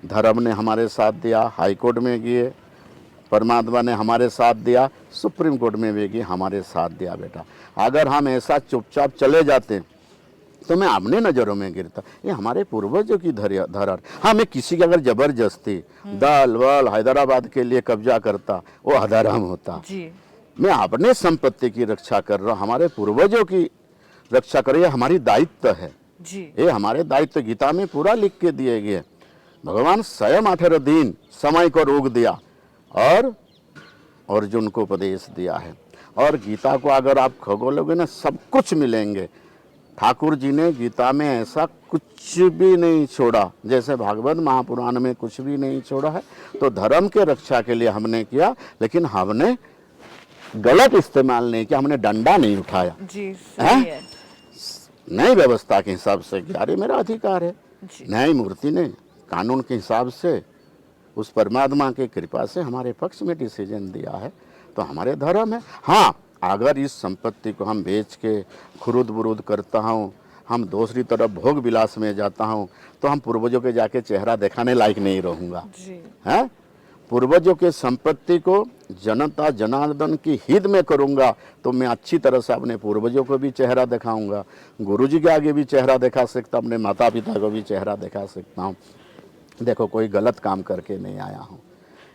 धर्म ने हमारे साथ दिया, हाई कोर्ट में गए, परमात्मा ने हमारे साथ दिया, सुप्रीम कोर्ट में भी गए, हमारे साथ दिया। बेटा अगर हम ऐसा चुपचाप चले जाते तो मैं अपने नज़रों में गिरता। ये हमारे पूर्वजों की धरोहर। हाँ, मैं किसी की अगर जबरदस्ती दल बल हैदराबाद के लिए कब्जा करता, वो अधर्म होता जी। मैं अपने संपत्ति की रक्षा कर रहा हूँ, हमारे पूर्वजों की रक्षा कर, ये हमारी दायित्व है जी। ये हमारे दायित्व गीता में पूरा लिख के दिए गए। भगवान स्वयं 18 दिन समय को रोक दिया और अर्जुन को उपदेश दिया है। और गीता को अगर आप खोलोगे ना, सब कुछ मिलेंगे। ठाकुर जी ने गीता में ऐसा कुछ भी नहीं छोड़ा, जैसे भागवत महापुराण में कुछ भी नहीं छोड़ा है। तो धर्म के रक्षा के लिए हमने किया, लेकिन हमने गलत इस्तेमाल नहीं किया, हमने डंडा नहीं उठाया जी। सही है। नई व्यवस्था के हिसाब से किया, अरे मेरा अधिकार है। न्याय मूर्ति ने कानून के हिसाब से, उस परमात्मा की कृपा से हमारे पक्ष में डिसीजन दिया है, तो हमारे धर्म है। हाँ, अगर इस संपत्ति को हम बेच के खुरुद बुरुद करता हूँ, हम दूसरी तरफ भोग विलास में जाता हूँ तो हम पूर्वजों के जाके चेहरा दिखाने लायक नहीं रहूँगा। जी। हैं? पूर्वजों के संपत्ति को जनता जनार्दन की हित में करूँगा तो मैं अच्छी तरह से अपने पूर्वजों को भी चेहरा दिखाऊंगा, गुरुजी के आगे भी चेहरा दिखा सकता, अपने माता पिता को भी चेहरा दिखा सकता हूँ। देखो कोई गलत काम करके नहीं आया हूँ,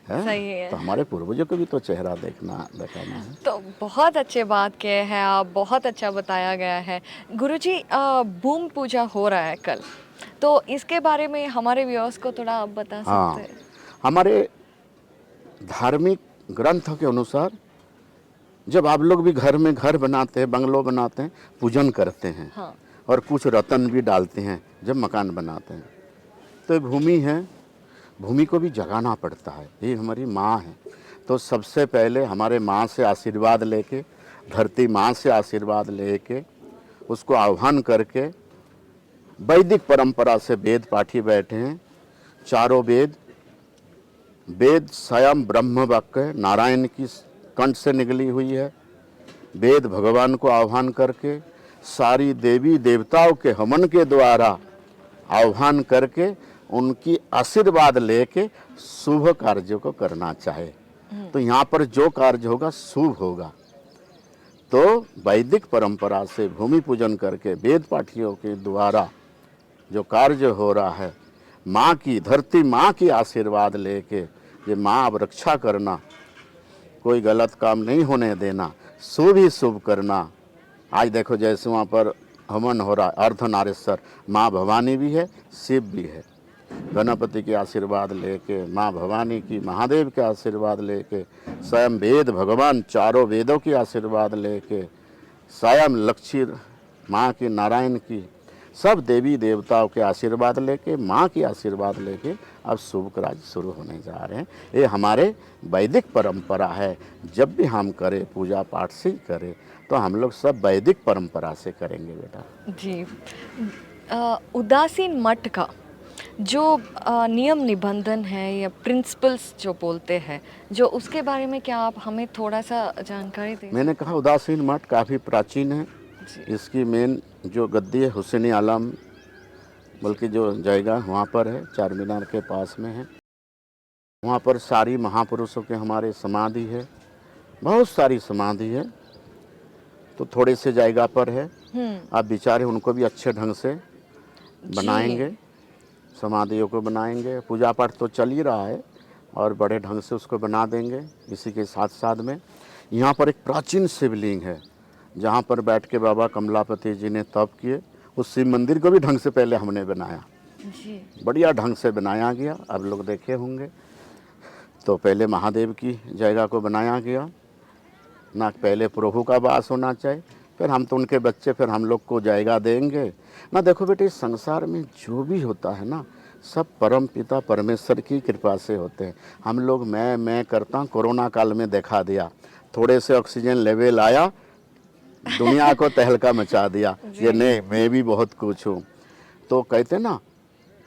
सही है। तो हमारे पूर्वजों को भी तो चेहरा दिखाना है। तो बहुत अच्छे बात किए हैं आप, बहुत अच्छा बताया गया है। गुरुजी, भूमि पूजा हो रहा है कल, तो इसके बारे में हमारे व्यूअर्स को थोड़ा आप बता हाँ, सकते हैं? हमारे धार्मिक ग्रंथ के अनुसार जब आप लोग भी घर में घर बनाते हैं, बंगलो बनाते हैं, पूजन करते हैं, हाँ। और कुछ रतन भी डालते हैं जब मकान बनाते हैं, तो ये भूमि है, भूमि को भी जगाना पड़ता है। ये हमारी माँ है, तो सबसे पहले हमारे माँ से आशीर्वाद लेके, धरती माँ से आशीर्वाद लेके, उसको आह्वान करके वैदिक परंपरा से वेद पाठी बैठे हैं। चारों वेद, वेद स्वयं ब्रह्म वाक्य नारायण की कंठ से निकली हुई है। वेद भगवान को आह्वान करके सारी देवी देवताओं के हवन के द्वारा आह्वान करके उनकी आशीर्वाद लेके शुभ कार्यों को करना चाहे, तो यहाँ पर जो कार्य होगा शुभ होगा। तो वैदिक परंपरा से भूमि पूजन करके वेद पाठियों के द्वारा जो कार्य हो रहा है, माँ की, धरती माँ की आशीर्वाद लेके, ये माँ अब रक्षा करना, कोई गलत काम नहीं होने देना, शुभ ही शुभ करना। आज देखो जैसे वहाँ पर हवन हो रहा है, अर्धनारीश्वर माँ भवानी भी है, शिव भी है। गणपति के आशीर्वाद लेके, माँ भवानी की, महादेव के आशीर्वाद लेके, स्वयं वेद भगवान चारों वेदों की आशीर्वाद लेके, स्वयं लक्ष्मी माँ की, नारायण की, सब देवी देवताओं के आशीर्वाद लेके, माँ की आशीर्वाद लेके अब शुभ कार्य शुरू होने जा रहे हैं। ये हमारे वैदिक परंपरा है। जब भी हम करें पूजा पाठ से ही करें, तो हम लोग सब वैदिक परंपरा से करेंगे बेटा। जी। उदासीन मठ का जो नियम निबंधन है या प्रिंसिपल्स जो बोलते हैं, जो उसके बारे में क्या आप हमें थोड़ा सा जानकारी दें? मैंने कहा उदासीन मठ काफ़ी प्राचीन है। इसकी मेन जो गद्दी है हुसैन आलम बल्कि जो जगह वहाँ पर है, चार मीनार के पास में है। वहाँ पर सारी महापुरुषों के हमारे समाधि है, बहुत सारी समाधि है, तो थोड़े से जगह पर है। आप बेचारे उनको भी अच्छे ढंग से बनाएंगे, समाधियों को बनाएंगे। पूजा पाठ तो चल ही रहा है और बड़े ढंग से उसको बना देंगे। इसी के साथ साथ में यहाँ पर एक प्राचीन शिवलिंग है, जहाँ पर बैठ के बाबा कमलापति जी ने तप किए। उस शिव मंदिर को भी ढंग से पहले हमने बनाया जी। बढ़िया ढंग से बनाया गया, आप लोग देखे होंगे। तो पहले महादेव की जगह को बनाया गया ना, पहले प्रभु का वास होना चाहिए, फिर हम तो उनके बच्चे, फिर हम लोग को जगह देंगे ना। देखो बेटे, इस संसार में जो भी होता है ना, सब परम पिता परमेश्वर की कृपा से होते हैं। हम लोग मैं करता हूँ, कोरोना काल में देखा दिया, थोड़े से ऑक्सीजन लेवल आया, दुनिया को तहलका मचा दिया। ये नहीं, मैं भी बहुत कुछ हूँ। तो कहते ना,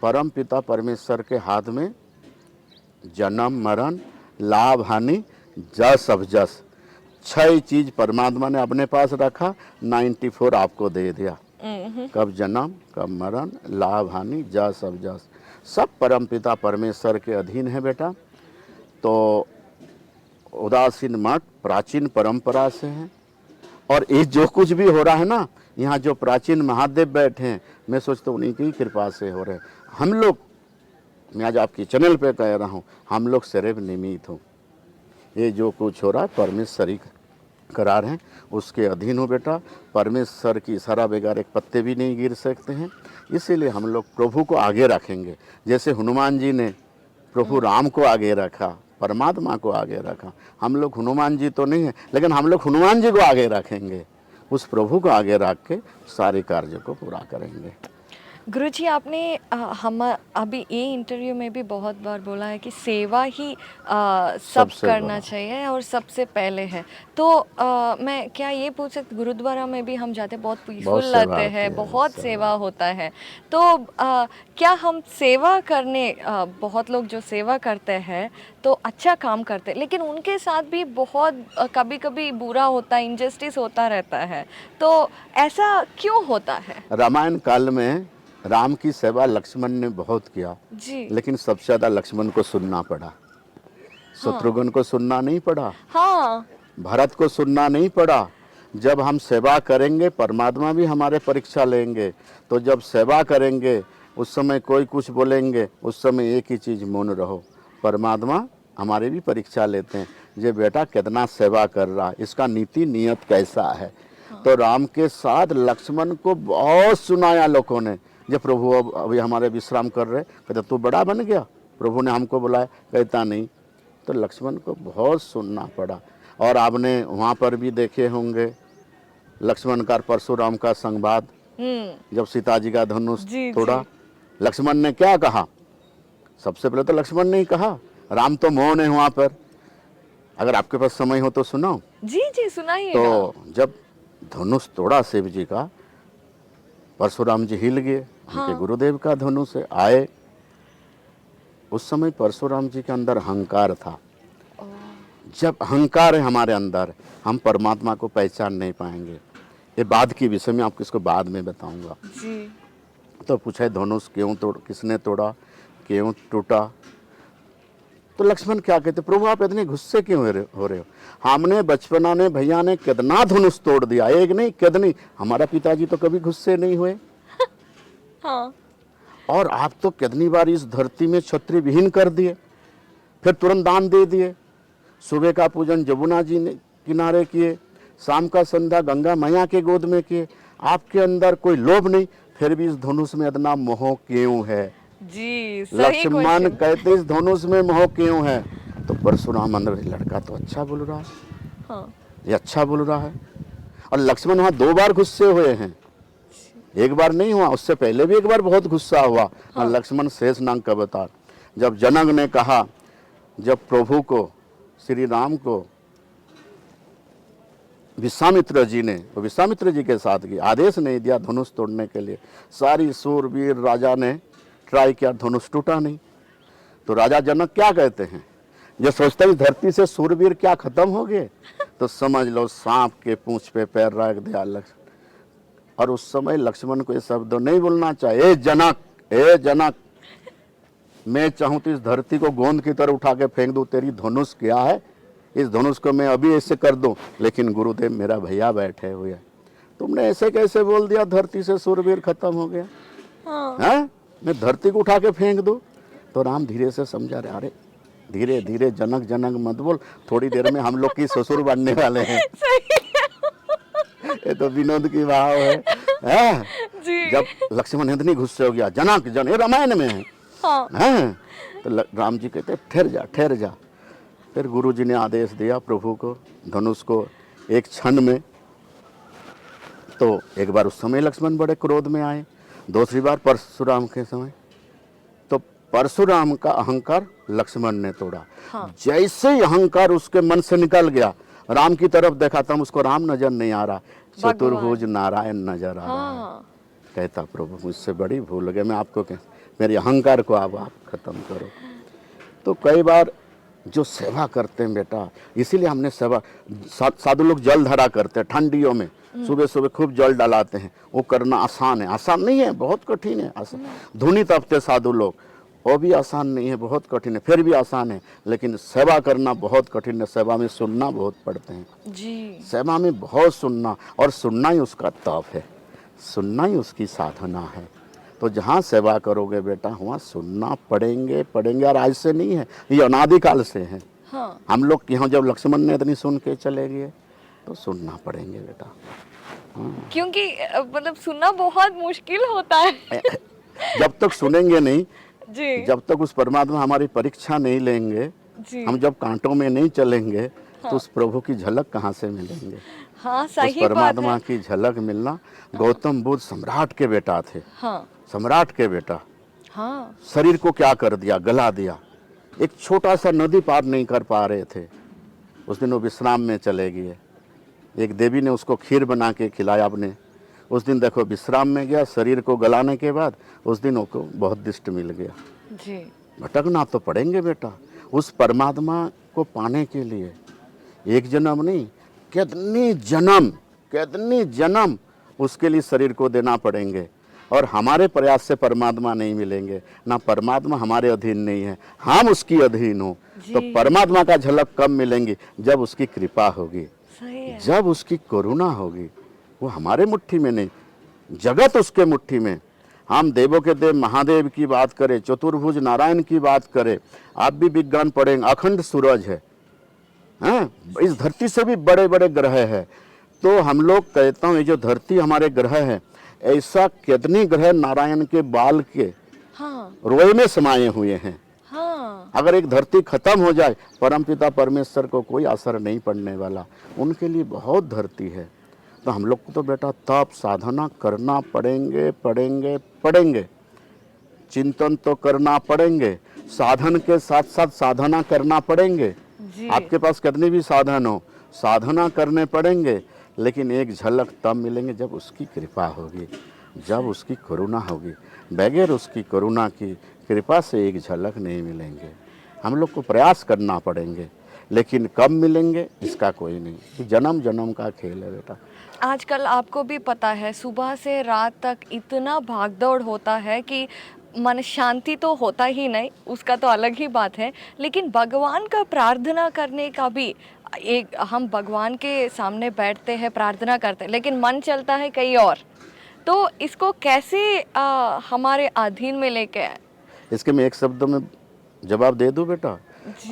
परम पिता परमेश्वर के हाथ में जन्म मरण लाभ हानि जस अब जस, 6 चीज परमात्मा ने अपने पास रखा, 94 आपको दे दिया। कब जन्म, कब मरण, लाभ हानि जस अब जस, सब परम पिता परमेश्वर के अधीन है बेटा। तो उदासीन मठ प्राचीन परंपरा से है, और ये जो कुछ भी हो रहा है ना, यहाँ जो प्राचीन महादेव बैठे हैं, मैं सोचता हूँ उन्हीं की कृपा से हो रहे हैं। हम लोग, मैं आज आपकी चैनल पे कह रहा हूँ, हम लोग सिर्फ निमित्त हूँ। ये जो कुछ हो रहा है परमेश्वर ही करा रहे हैं, उसके अधीन हो बेटा। परमेश्वर की इशारा बगैर एक पत्ते भी नहीं गिर सकते हैं। इसीलिए हम लोग प्रभु को आगे रखेंगे। जैसे हनुमान जी ने प्रभु राम को आगे रखा, परमात्मा को आगे रखा, हम लोग हनुमान जी तो नहीं है, लेकिन हम लोग हनुमान जी को आगे रखेंगे, उस प्रभु को आगे रख के सारे कार्यों को पूरा करेंगे। गुरुजी आपने हम अभी ये इंटरव्यू में भी बहुत बार बोला है कि सेवा ही सब सबसे करना बड़ा। चाहिए और सबसे पहले है। तो मैं क्या ये पूछ सकती, गुरुद्वारा में भी हम जाते बहुत बहुत पीसफुल सेवा लगते होती हैं, है, बहुत सेवा होता है। तो क्या हम सेवा करने बहुत लोग जो सेवा करते हैं तो अच्छा काम करते हैं, लेकिन उनके साथ भी बहुत कभी कभी बुरा होता है, इनजस्टिस होता रहता है। तो ऐसा क्यों होता है? रामायण काल में राम की सेवा लक्ष्मण ने बहुत किया, जी। लेकिन सबसे ज़्यादा लक्ष्मण को सुनना पड़ा। हाँ। शत्रुघ्न को सुनना नहीं पड़ा, हाँ। भरत को सुनना नहीं पड़ा। जब हम सेवा करेंगे परमात्मा भी हमारे परीक्षा लेंगे। तो जब सेवा करेंगे उस समय कोई कुछ बोलेंगे, उस समय एक ही चीज़ मौन रहो। परमात्मा हमारे भी परीक्षा लेते हैं, ये बेटा कितना सेवा कर रहा है, इसका नीति नियत कैसा है। तो राम के साथ लक्ष्मण को बहुत सुनाया लोगों ने। जब प्रभु अब अभी हमारे विश्राम कर रहे, कहते तू बड़ा बन गया, प्रभु ने हमको बुलाया, कहता नहीं। तो लक्ष्मण को बहुत सुनना पड़ा। और आपने वहाँ पर भी देखे होंगे लक्ष्मण का परशुराम का संवाद, जब सीता जी का धनुष जी तोड़ा, जी। लक्ष्मण ने क्या कहा? सबसे पहले तो लक्ष्मण ने ही कहा, राम तो मौन है वहाँ पर। अगर आपके पास समय हो तो सुनाओ। जी जी सुनाइएगा। तो जब धनुष तोड़ा शिव जी का, परशुराम जी हिल गए, उनके गुरुदेव का धनुष है, आए। उस समय परशुराम जी के अंदर अहंकार था। जब अहंकार है हमारे अंदर, हम परमात्मा को पहचान नहीं पाएंगे। ये बाद की विषय में आपको इसको बाद में बताऊंगा। जी। तो पूछे धनुष क्यों तोड़, किसने तोड़ा, क्यों टूटा? तो लक्ष्मण क्या कहते, प्रभु आप इतने गुस्से क्यों हो रहे हो? हमने बचपना ने भैया ने कितना धनुष तोड़ दिया, एक नहीं कितनी। हमारा पिताजी तो कभी गुस्से नहीं हुए। हाँ। और आप तो कितनी बार इस धरती में क्षत्रिय विहीन कर दिए, फिर तुरंत दान दे दिए। सुबह का पूजन जमुना जी ने किनारे किए, शाम का संध्या गंगा मैया के गोद में किए। आपके अंदर कोई लोभ नहीं, फिर भी इस धनुष में इतना मोह क्यों है? जी सही लक्ष्मण क्वेश्चन। कहते इस धनुष में मोह क्यों है? तो परशुराम अंदर, लड़का तो अच्छा बोल रहा है, हाँ। ये अच्छा बोल रहा है। और लक्ष्मण वहां 2 बार गुस्से हुए हैं, एक बार नहीं हुआ, उससे पहले भी एक बार बहुत गुस्सा हुआ। हाँ। लक्ष्मण शेष नाग का अवतार। जब जनक ने कहा, जब प्रभु को, श्री राम को विश्वामित्र जी ने, तो विश्वामित्र जी के साथ की आदेश नहीं दिया धनुष तोड़ने के लिए। सारी सूरवीर राजा ने ट्राई किया, धनुष टूटा नहीं। तो राजा जनक क्या कहते हैं, जो सोचते हैं धरती से सूरवीर क्या खत्म हो गए, तो समझ लो सांप के पूंछ पे पैर रख दिया लक्ष्मण। और उस समय लक्ष्मण को ये शब्द नहीं बोलना चाहिए, ए जनक, मैं चाहूं तो इस धरती को गोंद की तरह उठा के फेंक दूं, तेरी धनुष क्या है, इस धनुष को मैं अभी ऐसे कर दूं, लेकिन गुरुदेव मेरा भैया बैठे हुए हैं, तुमने ऐसे कैसे बोल दिया धरती से सूरवीर खत्म हो गया? हाँ? मैं धरती को उठा के फेंक दूं? तो राम धीरे से समझा रहे, अरे धीरे धीरे जनक जनक मत बोल, थोड़ी देर में हम लोग की ससुर बनने वाले हैं। ये तो विनोद की भाव है? जी। जब लक्ष्मण इतनी गुस्से हो गया, जनक ये रामायण में है। हाँ। तो राम जी कहते ठहर जा। फिर गुरु जी ने आदेश दिया प्रभु को, धनुष को एक क्षण में। तो एक बार उस समय लक्ष्मण बड़े क्रोध में आए, दूसरी बार परशुराम के समय। तो परशुराम का अहंकार लक्ष्मण ने तोड़ा। जैसे ही अहंकार उसके मन से निकल गया, राम की तरफ देखा था, उसको राम नजर नहीं आ रहा, चतुर्भुज नारायण नजर आ रहा है। कहता प्रभु मुझसे बड़ी भूल हो गई, मैं आपको मेरे अहंकार को आप खत्म करो। तो कई बार जो सेवा करते हैं बेटा, इसीलिए हमने सेवा, साधु लोग जल धरा करते हैं ठंडियों में, सुबह सुबह खूब जल डालाते हैं। वो करना आसान है? आसान नहीं है, बहुत कठिन है। आसान धुनी तपते साधु लोग, वो भी आसान नहीं है, बहुत कठिन है, फिर भी आसान है। लेकिन सेवा करना बहुत कठिन है। सेवा में सुनना बहुत पड़ते हैं जी। सेवा में बहुत सुनना, और सुनना ही उसका तप है, सुनना ही उसकी साधना है। तो जहाँ सेवा करोगे बेटा, वहाँ सुनना पड़ेंगे। और आज से नहीं है, ये अनादिकाल से है। हाँ। हम लोग यहाँ जब लक्ष्मण ने इतनी सुन के चले गए, तो सुनना पड़ेंगे बेटा। क्योंकि मतलब सुनना बहुत मुश्किल होता है। जब तक सुनेंगे नहीं जी। जब तक उस परमात्मा हमारी परीक्षा नहीं लेंगे, हम जब कांटों में नहीं चलेंगे, तो उस प्रभु की झलक कहाँ से मिलेंगे? हाँ सही उस परमात्मा की झलक मिलना। गौतम बुद्ध सम्राट के बेटा थे। हाँ। सम्राट के बेटा हाँ। शरीर को क्या कर दिया, गला दिया। एक छोटा सा नदी पार नहीं कर पा रहे थे, उस दिन वो विश्राम में चले गए। एक देवी ने उसको खीर बना के खिलाया अपने, उस दिन देखो विश्राम में गया, शरीर को गलाने के बाद उस दिन उसको बहुत दिष्ट मिल गया। जी। भटकना तो पड़ेंगे बेटा, उस परमात्मा को पाने के लिए एक जन्म नहीं, कितनी जन्म उसके लिए शरीर को देना पड़ेंगे। और हमारे प्रयास से परमात्मा नहीं मिलेंगे ना, परमात्मा हमारे अधीन नहीं है, हम उसकी अधीन हो। तो परमात्मा का झलक कब मिलेंगी? जब उसकी कृपा होगी, सही है। जब उसकी करुणा होगी। वो हमारे मुट्ठी में नहीं, जगत उसके मुट्ठी में। हम देवों के देव महादेव की बात करें, चतुर्भुज नारायण की बात करें, आप भी विज्ञान पढ़ेंगे, अखंड सूरज है, हाँ? इस धरती से भी बड़े बड़े ग्रह है। तो हम लोग कहता हूँ ये जो धरती हमारे ग्रह है, ऐसा कितनी ग्रह नारायण के बाल के हाँ। रोए में समाये हुए हैं। हाँ। अगर एक धरती खत्म हो जाए, परमपिता परमेश्वर को कोई असर नहीं पड़ने वाला, उनके लिए बहुत धरती है। तो हम लोग को तो बेटा तप साधना करना पड़ेंगे, चिंतन तो करना पड़ेंगे, साधन के साथ साथ साधना करना पड़ेंगे। आपके पास कितने भी साधन हो, साधना करने पड़ेंगे, लेकिन एक झलक तब मिलेंगे जब उसकी कृपा होगी, जब उसकी करुणा होगी। बगैर उसकी करुणा की कृपा से एक झलक नहीं मिलेंगे। हम लोग को प्रयास करना पड़ेंगे, लेकिन कब मिलेंगे इसका कोई नहीं, जन्म जन्म का खेल है बेटा। आजकल आपको भी पता है सुबह से रात तक इतना भागदौड़ होता है कि मन शांति तो होता ही नहीं, उसका तो अलग ही बात है, लेकिन भगवान का प्रार्थना करने का भी एक, हम भगवान के सामने बैठते हैं, प्रार्थना करते हैं, लेकिन मन चलता है कहीं और। तो इसको कैसे हमारे अधीन में लेके आए? इसके मैं एक शब्द में जवाब दे दूं बेटा।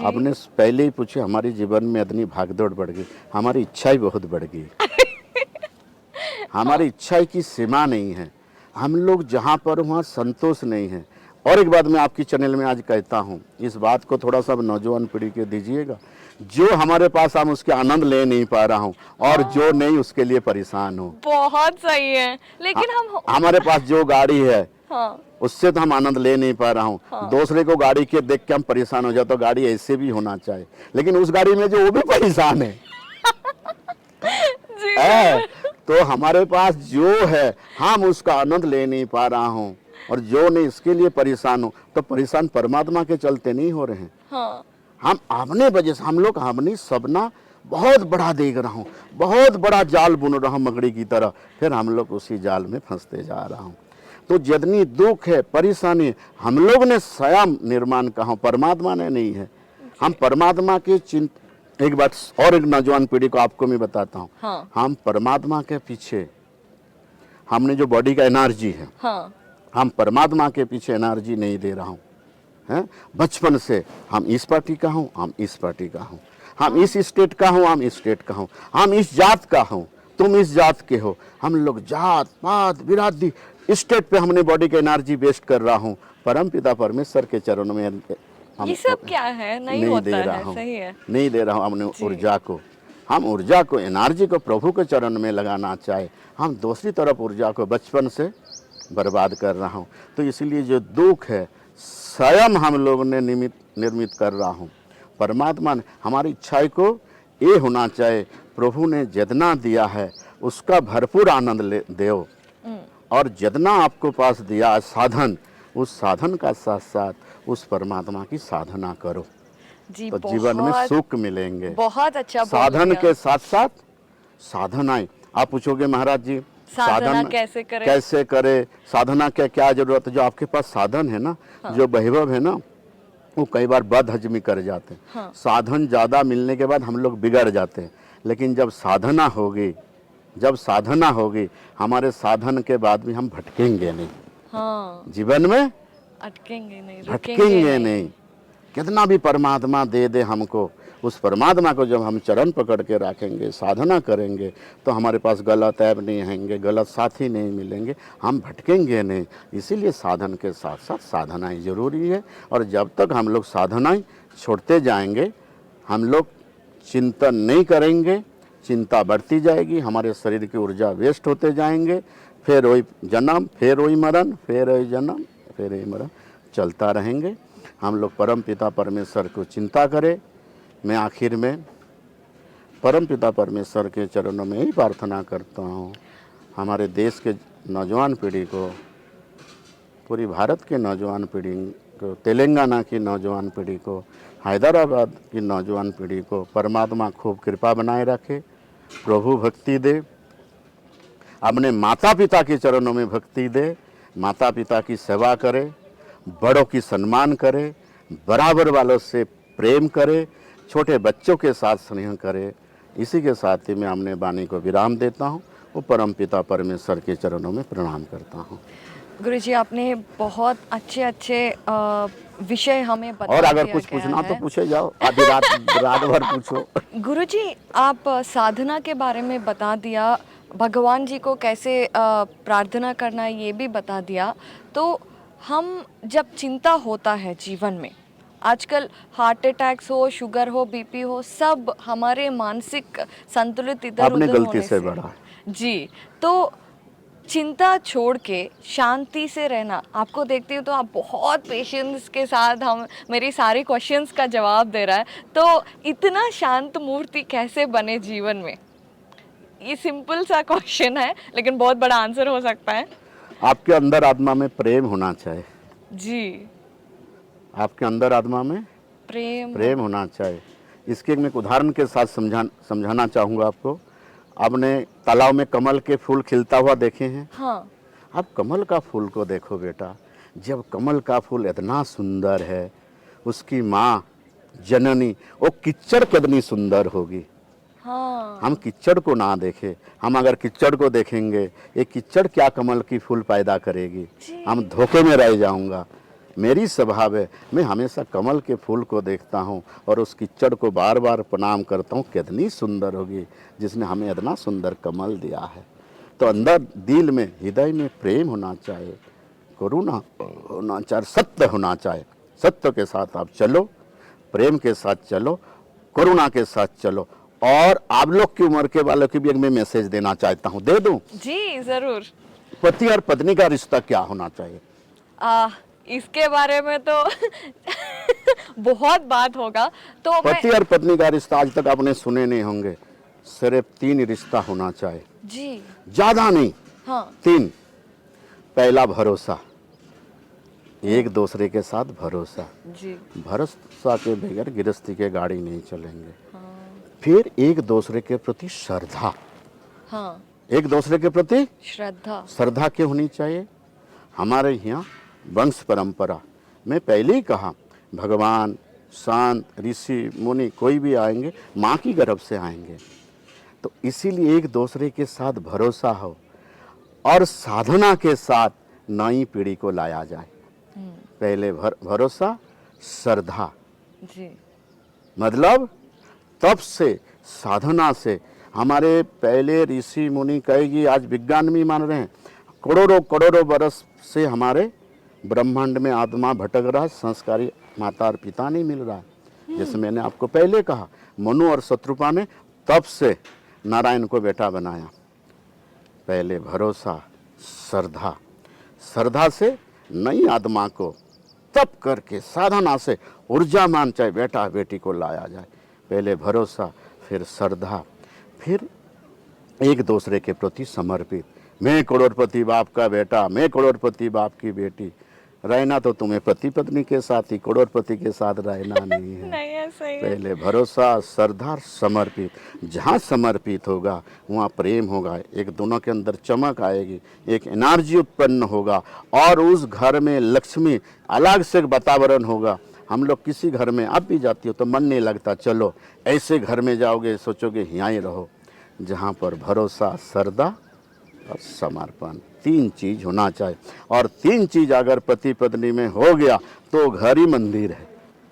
आपने पहले ही पूछे, हमारे जीवन में इतनी भागदौड़ बढ़ गई, हमारी इच्छा ही बहुत बढ़ गई। हमारी इच्छा की सीमा नहीं है, हम लोग जहाँ पर वहाँ संतोष नहीं है। और एक बात मैं आपकी चैनल में आज कहता हूँ, इस बात को थोड़ा सा नौजवान पीढ़ी के दीजिएगा। जो हमारे पास हम उसके आनंद ले नहीं पा रहा हूँ, और जो नहीं उसके लिए परेशान हूँ। बहुत सही है, लेकिन हमारे पास जो गाड़ी है, हाँ, उससे तो हम आनंद ले नहीं पा रहा हूँ। दूसरे को गाड़ी के देख के हम परेशान हो जाते, तो गाड़ी ऐसे भी होना चाहिए, लेकिन उस गाड़ी में जो वो भी परेशान है। तो हमारे पास जो है हम उसका आनंद ले नहीं पा रहा हूँ, और जो नहीं इसके लिए परेशान हो। तो परेशान परमात्मा के चलते नहीं हो रहे हैं। हाँ। हम अपने वजह से हम लोग अपनी सपना बहुत बड़ा देख रहा हूँ, बहुत बड़ा जाल बुन रहा हूँ मकड़ी की तरह, फिर हम लोग उसी जाल में फंसते जा रहा हूँ। तो जितनी दुख है, परेशानी, हम लोग ने स्वयं निर्माण कहा, परमात्मा ने नहीं है। हम परमात्मा की एक बात और एक नौजवान पीढ़ी को आपको मैं बताता हूँ। हाँ। हम परमात्मा के पीछे, हमने जो बॉडी का एनर्जी है, हाँ। हम परमात्मा के पीछे एनर्जी नहीं दे रहा हूँ। हैं? बचपन से हम इस पार्टी का हूँ, हम इस पार्टी का हूँ, हम इस स्टेट का हूँ, हम इस स्टेट का हूँ, हम इस जात का हूँ, तुम इस जात के हो। हम लोग जात पात बिरादरी स्टेट पे हमने बॉडी की एनर्जी वेस्ट कर रहा हूँ। परमपिता परमेश्वर के चरणों में ये सब क्या है? नहीं होता दे रहा है, हूँ, सही है। नहीं दे रहा हूँ हमने ऊर्जा को। हम ऊर्जा को, एनर्जी को प्रभु के चरण में लगाना चाहे, हम दूसरी तरफ ऊर्जा को बचपन से बर्बाद कर रहा हूँ। तो इसलिए जो दुख है स्वयं हम लोग ने निर्मित कर रहा हूँ। परमात्मा ने हमारी इच्छाएं को ये होना चाहिए, प्रभु ने जितना दिया है उसका भरपूर आनंद दो, और जितना आपको पास दिया है साधन, उस साधन का साथ साथ उस परमात्मा की साधना करो, जी, तो जीवन में सुख मिलेंगे। बहुत अच्छा। साधन के साथ साथ साधनाएं। आप पूछोगे महाराज जी साधना कैसे करे, साधना के क्या जरूरत है? जो आपके पास साधन है ना, जो वैभव है ना, वो कई बार बदहजमी कर जाते हैं। हाँ। साधन ज़्यादा मिलने के बाद हम लोग बिगड़ जाते हैं, लेकिन जब साधना होगी, हमारे साधन के बाद भी हम भटकेंगे नहीं। हाँ। जीवन में अटकेंगे नहीं, भटकेंगे नहीं। कितना भी परमात्मा दे दे हमको, उस परमात्मा को जब हम चरण पकड़ के रखेंगे, साधना करेंगे, तो हमारे पास गलत ऐप नहीं आएंगे, गलत साथी नहीं मिलेंगे, हम भटकेंगे नहीं। इसीलिए साधन के साथ साथ साधनाएं जरूरी है। और जब तक हम लोग साधनाएं छोड़ते जाएंगे, हम लोग चिंतन नहीं करेंगे, चिंता बढ़ती जाएगी, हमारे शरीर की ऊर्जा वेस्ट होते जाएंगे, फिर वही जन्म, फिर वही मरण, फिर वही जन्म, फिर वही मरण, चलता रहेंगे। हम लोग परम पिता परमेश्वर को चिंता करें। मैं आखिर में परम पिता परमेश्वर के चरणों में ही प्रार्थना करता हूँ, हमारे देश के नौजवान पीढ़ी को, पूरी भारत के नौजवान पीढ़ी को, तेलंगाना की नौजवान पीढ़ी को, हैदराबाद की नौजवान पीढ़ी को परमात्मा खूब कृपा बनाए रखे, प्रभु भक्ति दे, अपने माता पिता के चरणों में भक्ति दे, माता पिता की सेवा करे, बड़ों की सम्मान करे, बराबर वालों से प्रेम करे, छोटे बच्चों के साथ स्नेह करे। इसी के साथ ही मैं अपने वाणी को विराम देता हूँ। वो परम पिता परमेश्वर के चरणों में प्रणाम करता हूँ। गुरुजी, आपने बहुत अच्छे विषय हमें बता और अगर दिया कुछ गया पूछना तो है। पूछे जाओ, आधी रात रात भर पूछो। गुरुजी, आप साधना के बारे में बता दिया, भगवान जी को कैसे प्रार्थना करना है ये भी बता दिया। तो हम जब चिंता होता है जीवन में, आजकल हार्ट अटैक्स हो, शुगर हो, बीपी हो, सब हमारे मानसिक संतुलित इधर आपने उधर गलती होने से बढ़ा। जी, तो चिंता छोड़ के शांति से रहना, आपको देखती हूँ तो आप बहुत पेशेंस के साथ हम मेरी सारी क्वेश्चंस का जवाब दे रहा है। तो इतना शांत मूर्ति कैसे बने जीवन में? ये सिंपल सा क्वेश्चन है लेकिन बहुत बड़ा आंसर हो सकता है। आपके अंदर आत्मा में प्रेम होना चाहिए। जी, आपके अंदर आत्मा में प्रेम होना चाहिए। इसके मैं एक उदाहरण के साथ समझाना चाहूँगा आपको। आपने तालाब में कमल के फूल खिलता हुआ देखे हैं? हाँ, आप कमल का फूल को देखो बेटा, जब कमल का फूल इतना सुंदर है, उसकी माँ जननी वो किच्चड़ कितनी सुंदर होगी। हाँ, हम किच्चड़ को ना देखें, हम अगर किच्चड़ को देखेंगे, ये किच्चड़ क्या कमल की फूल पैदा करेगी, जी। हम धोखे में रह जाऊंगा। मेरी स्वभाव है, मैं हमेशा कमल के फूल को देखता हूँ और उस किच्चड़ को बार बार प्रणाम करता हूँ, कितनी सुंदर होगी जिसने हमें इतना सुंदर कमल दिया है। तो अंदर दिल में, हृदय में प्रेम होना चाहिए, करुणा होना चाहिए, सत्य होना चाहिए। सत्य के साथ आप चलो, प्रेम के साथ चलो, करुणा के साथ चलो। और आप लोग की उम्र के वालों की भी एक मैं मैसेज देना चाहता हूँ, दे दूं? जी ज़रूर। पति और पत्नी का रिश्ता क्या होना चाहिए? इसके बारे में तो बहुत बात होगा। तो पति और पत्नी का रिश्ता आज तक आपने सुने नहीं होंगे। सिर्फ 3 रिश्ता होना चाहिए, जी, ज्यादा नहीं, हाँ, 3। पहला भरोसा, एक दूसरे के साथ भरोसा। जी, भरोसा के बगैर गृहस्थी के गाड़ी नहीं चलेंगे। हाँ, फिर एक दूसरे के प्रति श्रद्धा, हाँ, एक दूसरे के प्रति श्रद्धा, श्रद्धा क्यों होनी चाहिए? हमारे यहाँ वंश परंपरा में पहले ही कहा, भगवान, संत, ऋषि मुनि कोई भी आएंगे माँ की गर्भ से आएंगे। तो इसीलिए एक दूसरे के साथ भरोसा हो और साधना के साथ नई पीढ़ी को लाया जाए। पहले भरोसा, श्रद्धा, जी, मतलब तब से, साधना से। हमारे पहले ऋषि मुनि कहेगी, आज विज्ञान भी मान रहे हैं, करोड़ों करोड़ों बरस से हमारे ब्रह्मांड में आत्मा भटक रहा है, संस्कारी माता और पिता नहीं मिल रहा है। जैसे मैंने आपको पहले कहा, मनु और शत्रुपा ने तब से नारायण को बेटा बनाया। पहले भरोसा, श्रद्धा, श्रद्धा से नई आत्मा को तप करके साधना से ऊर्जामान चाहे बेटा बेटी को लाया जाए। पहले भरोसा, फिर श्रद्धा, फिर एक दूसरे के प्रति समर्पित। मैं करोड़पति बाप का बेटा, मैं करोड़पति बाप की बेटी। रहना तो तुम्हें पति पत्नी के साथ ही, करोड़पति के साथ रहना नहीं है। नहीं है, सही है। पहले भरोसा, श्रद्धा, समर्पित। जहाँ समर्पित होगा वहाँ प्रेम होगा, एक दोनों के अंदर चमक आएगी, एक एनर्जी उत्पन्न होगा और उस घर में लक्ष्मी अलग से वातावरण होगा। हम लोग किसी घर में, आप भी जाती हो तो मन नहीं लगता, चलो ऐसे घर में जाओगे सोचोगे यहाँ ही रहो जहाँ पर भरोसा, श्रद्धा और समर्पण, 3 चीज होना चाहिए। और 3 चीज अगर पति पत्नी में हो गया तो घर ही मंदिर है,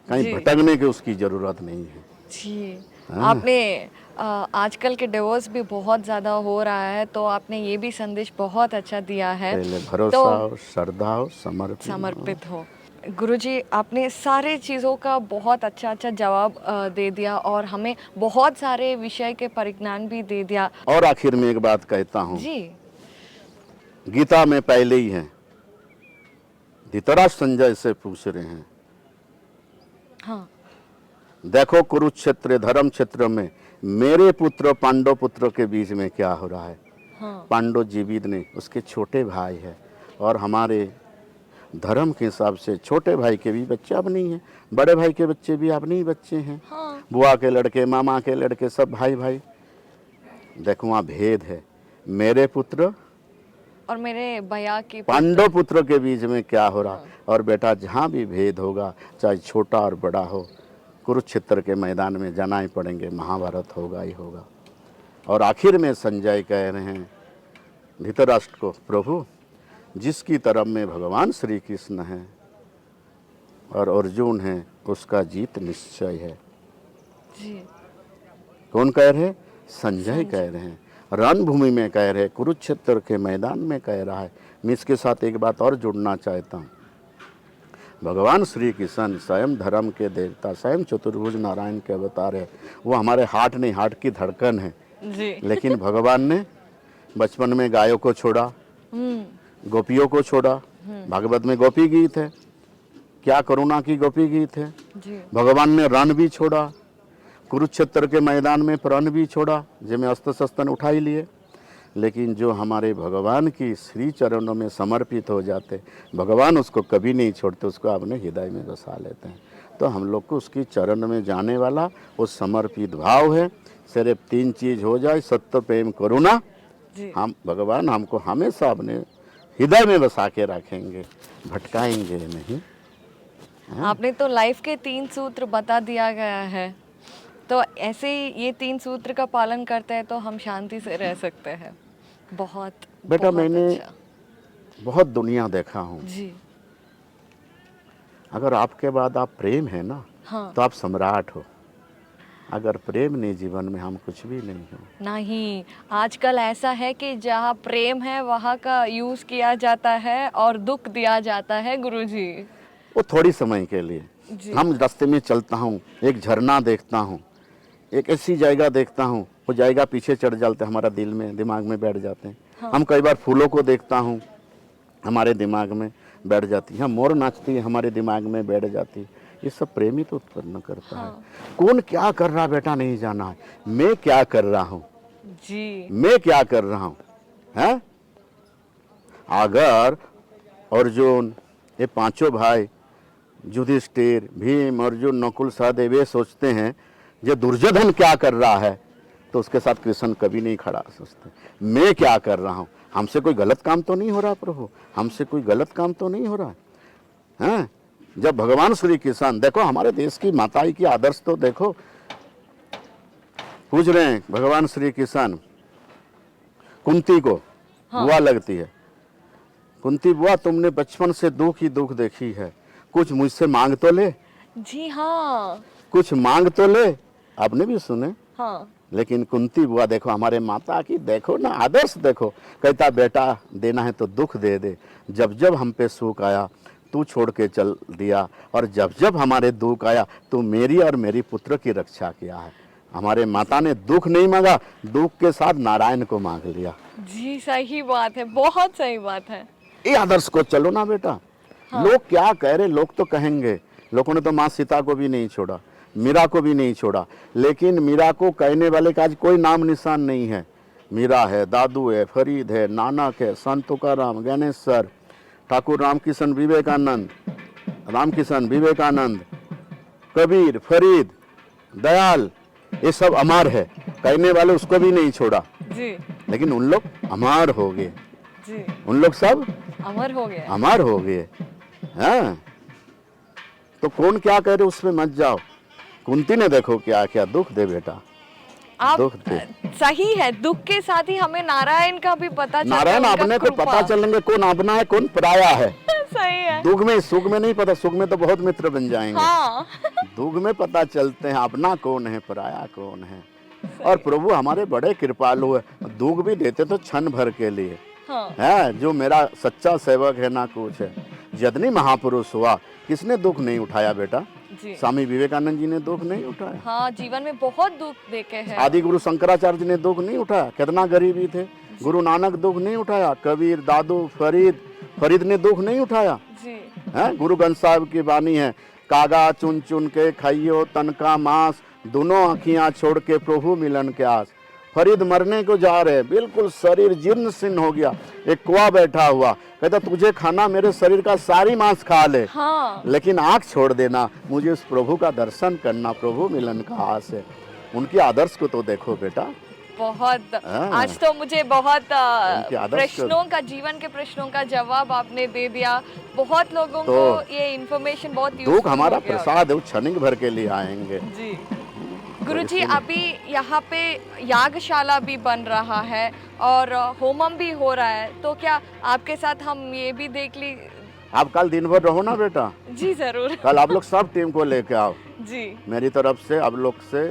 कहीं भटकने की उसकी जरूरत नहीं है। जी, आपने आजकल के डिवोर्स भी बहुत ज़्यादा हो रहा है, तो आपने ये भी संदेश बहुत अच्छा दिया है। पहले भरोसा हो, श्रद्धा हो, समर्पित हो। गुरुजी, आपने सारे चीज़ों का बहुत अच्छा जवाब दे दिया और हमें बहुत सारे विषय के परिज्ञान भी दे दिया। और आखिर में एक बात कहता हूँ, जी, गीता में पहले ही हैं। धृतराष्ट्र संजय से पूछ रहे हैं, हाँ देखो कुरुक्षेत्र धर्म क्षेत्र में मेरे पुत्र पांडव पुत्र के बीच में क्या हो रहा है। हाँ पांडव जीवित ने उसके छोटे भाई है, और हमारे धर्म के हिसाब से छोटे भाई के भी बच्चे अब नहीं हैं, बड़े भाई के बच्चे भी अब नहीं बच्चे हैं। हाँ बुआ के लड़के मामा के लड़के सब भाई भाई। देखो वहाँ भेद है, मेरे पुत्र और मेरे भैया की पांडव पुत्र के बीच में क्या हो रहा। और बेटा जहाँ भी भेद होगा, चाहे छोटा और बड़ा हो, कुरुक्षेत्र के मैदान में जाना ही पड़ेंगे, महाभारत होगा ही होगा। और आखिर में संजय कह रहे हैं धृतराष्ट्र को, प्रभु जिसकी तरफ में भगवान श्री कृष्ण हैं और अर्जुन हैं, उसका जीत निश्चय है। जी कौन कह रहे हैं? संजय कह रहे हैं, रणभूमि में कह रहे हैं, कुरुक्षेत्र के मैदान में कह रहा है। मैं इसके साथ एक बात और जोड़ना चाहता हूँ। भगवान श्री कृष्ण स्वयं धर्म के देवता, स्वयं चतुर्भुज नारायण के अवतार है। वो हमारे हार्ट नहीं, हार्ट की धड़कन है। जी लेकिन भगवान ने बचपन में गायों को छोड़ा, गोपियों को छोड़ा। भागवत में गोपी गीत है, क्या करुणा की गोपी गीत है। जी भगवान ने रण भी छोड़ा, कुरुक्षेत्र के मैदान में प्रण भी छोड़ा, जिसमें अस्त्र शस्त्र उठा ही लिए। लेकिन जो हमारे भगवान की श्री चरणों में समर्पित हो जाते, भगवान उसको कभी नहीं छोड़ते, उसको अपने हृदय में बसा लेते हैं। तो हम लोग को उसकी चरण में जाने वाला वो समर्पित भाव है। सिर्फ 3 चीज हो जाए, सत्य प्रेम करुणा, जी हम भगवान हमको हमेशा अपने हृदय में बसा के रखेंगे, भटकाएंगे नहीं। आपने तो लाइफ के 3 सूत्र बता दिया गया है, तो ऐसे ही ये 3 सूत्र का पालन करते हैं तो हम शांति से रह सकते हैं। बहुत बेटा बहुत मैंने अच्छा। बहुत दुनिया देखा हूँ। जी अगर आपके बाद आप प्रेम है ना, हाँ तो आप सम्राट हो। अगर प्रेम नहीं जीवन में, हम कुछ भी नहीं हो। नहीं, आजकल ऐसा है कि जहाँ प्रेम है वहाँ का यूज किया जाता है और दुख दिया जाता है गुरुजी। वो थोड़ी समय के लिए। जी हम रास्ते में चलता हूँ, एक झरना देखता हूँ, एक ऐसी जगह देखता हूँ, वो जगह पीछे चढ़ जाते हैं, हमारा दिल में दिमाग में बैठ जाते हैं। हाँ। हम कई बार फूलों को देखता हूँ, हमारे दिमाग में बैठ जाती है। मोर नाचती है, हमारे दिमाग में बैठ जाती है। ये सब प्रेम ही तो उत्पन्न करता है। कौन क्या कर रहा बेटा नहीं जाना है, मैं क्या कर रहा हूँ, जी मैं क्या कर रहा हूँ है। अगर अर्जुन, ये पांचों भाई युधिष्ठिर, भीम, अर्जुन, नकुल, सहदेव ये सोचते हैं ये दुर्योधन क्या कर रहा है, तो उसके साथ कृष्ण कभी नहीं खड़ा सोचते मैं क्या कर रहा हूँ। हमसे कोई गलत काम तो नहीं हो रहा प्रभु, हमसे कोई गलत काम तो नहीं हो रहा है। जब भगवान श्री कृष्ण, देखो हमारे देश की माताई की आदर्श तो देखो, पूछ रहे हैं भगवान श्री कृष्ण कुंती को, बुआ लगती है, कुंती बुआ तुमने बचपन से दुख ही दुख देखी है, कुछ मुझसे मांग तो ले, जी हाँ कुछ मांग तो ले। आपने भी सुने। हाँ लेकिन कुंती बुआ देखो, हमारे माता की देखो ना आदर्श देखो, कहता बेटा देना है तो दुख दे दे। जब जब हम पे सुख आया तू छोड़ के चल दिया, और जब जब हमारे दुख आया तू मेरी और मेरी पुत्र की रक्षा किया है। हमारे माता ने दुख नहीं मांगा, दुख के साथ नारायण को मांग लिया। जी सही बात है, बहुत सही बात है। ये आदर्श को चलो ना बेटा। लोग क्या कह रहे, लोग तो कहेंगे, लोगों ने तो माँ सीता को भी नहीं छोड़ा, मीरा को भी नहीं छोड़ा, लेकिन मीरा को कहने वाले का आज कोई नाम निशान नहीं है। मीरा है, दादू है, फरीद है, नानक है, संत तुकाराम, गणेश सर, ठाकुर रामकिशन विवेकानंद, कबीर, फरीद, दयाल, ये सब अमर है। कहने वाले उसको भी नहीं छोड़ा, जी लेकिन उन लोग अमर हो गए, जी उन लोग सब अमर हो गया। अमर हो गए। हाँ, तो कौन क्या कह रहे उसमें मत जाओ। कुंती ने देखो क्या क्या दुख दे बेटा, आप दुख दे। सही है, दुख के साथ ही हमें नारायण का भी पता चलता है, नारायण उनका अपने को कृपा। पता चलेंगे कौन अपना है कौन पराया है। सही है। दुख में सुख में नहीं पता, सुख में तो बहुत मित्र बन जाएंगे। हाँ दुख में पता चलते हैं अपना कौन है पराया कौन है। और प्रभु हमारे बड़े कृपालु है, दुख भी देते तो क्षण भर के लिए हाँ है। जो मेरा सच्चा सेवक है ना कुछ है, जदनी महापुरुष हुआ, किसने दुख नहीं उठाया बेटा। जी। स्वामी विवेकानंद जी ने दुख नहीं उठाया, हाँ, जीवन में बहुत दुख देखे हैं। आदि गुरु शंकराचार्य जी ने दुख नहीं उठाया, कितना गरीबी थे। गुरु नानक दुख नहीं उठाया, कबीर, दादू, फरीद ने दुख नहीं उठाया जी। है। गुरु ग्रंथ साहब की वाणी है, कागा चुन चुन के खाइयो तन का मांस, दोनों आँखियां छोड़ के प्रभु मिलन के आस। फरीद मरने को जा रहे, बिल्कुल शरीर जीर्ण शीर्ण हो गया, एक कुआ बैठा हुआ, कहता तुझे खाना मेरे शरीर का सारी मांस खा ले, हाँ, लेकिन आंख छोड़ देना, मुझे उस प्रभु का दर्शन करना, प्रभु मिलन का आस है। उनके आदर्श को तो देखो बेटा। बहुत। हाँ। आज तो मुझे बहुत उनके आदर्श प्रश्नों का, जीवन के प्रश्नों का जवाब आपने दे दिया। बहुत लोगों तो को ये इन्फॉर्मेशन बहुत दुख यूजफुल हमारा हो गया। प्रसाद है, वो क्षणिक भर के लिए आएंगे। जी। गुरुजी, अभी यहाँ पे यागशाला भी बन रहा है और होमम भी हो रहा है, तो क्या आपके साथ हम ये भी देख ली? आप कल दिन भर रहो ना बेटा, जी जरूर। कल आप लोग सब टीम को लेके आओ। जी। मेरी तरफ से आप लोग से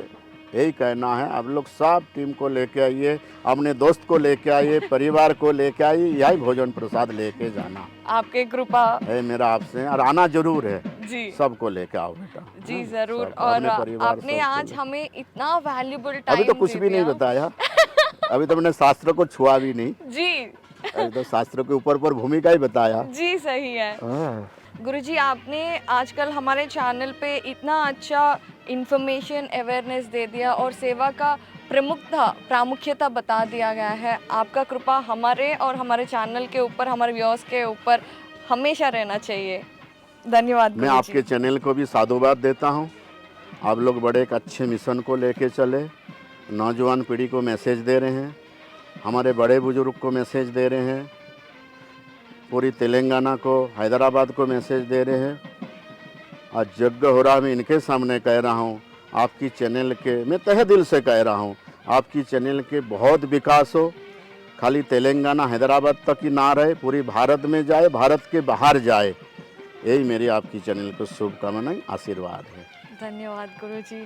यही कहना है, आप लोग सब टीम को लेके आइए, अपने दोस्त को लेके आइए, परिवार को लेके आइए, यही भोजन प्रसाद लेके जाना आपके कृपा है मेरा आपसे, और आना जरूर है। जी। सबको लेके आओ बेटा। जी हाँ, जरूर। सब, और अपने परिवार आपने सबको आज लेके। हमें इतना वैल्यूबल टाइम अभी तो कुछ भी नहीं बताया, अभी तो मैंने शास्त्र को छुआ भी नहीं, जी। अभी तो शास्त्र के ऊपर भूमिका ही बताया। जी सही है। हाँ। गुरुजी, आपने आजकल हमारे चैनल पे इतना अच्छा इन्फॉर्मेशन, अवेयरनेस दे दिया और सेवा का प्रामुख्यता बता दिया गया है। आपका कृपा हमारे और हमारे चैनल के ऊपर, हमारे व्यूअर्स के ऊपर हमेशा रहना चाहिए। धन्यवाद मैं गुरुजी। आपके चैनल को भी साधुवाद देता हूँ। आप लोग बड़े एक अच्छे मिशन को लेके चले, नौजवान पीढ़ी को मैसेज दे रहे हैं, हमारे बड़े बुजुर्ग को मैसेज दे रहे हैं, पूरी तेलंगाना को, हैदराबाद को मैसेज दे रहे हैं। आज यज्ञ हो रहा, मैं इनके सामने कह रहा हूँ, आपकी चैनल के, मैं तहे दिल से कह रहा हूँ, आपकी चैनल के बहुत विकास हो, खाली तेलंगाना हैदराबाद तक ही ना रहे, पूरी भारत में जाए, भारत के बाहर जाए, यही मेरी आपकी चैनल को शुभकामनाएं, आशीर्वाद है। धन्यवाद गुरुजी।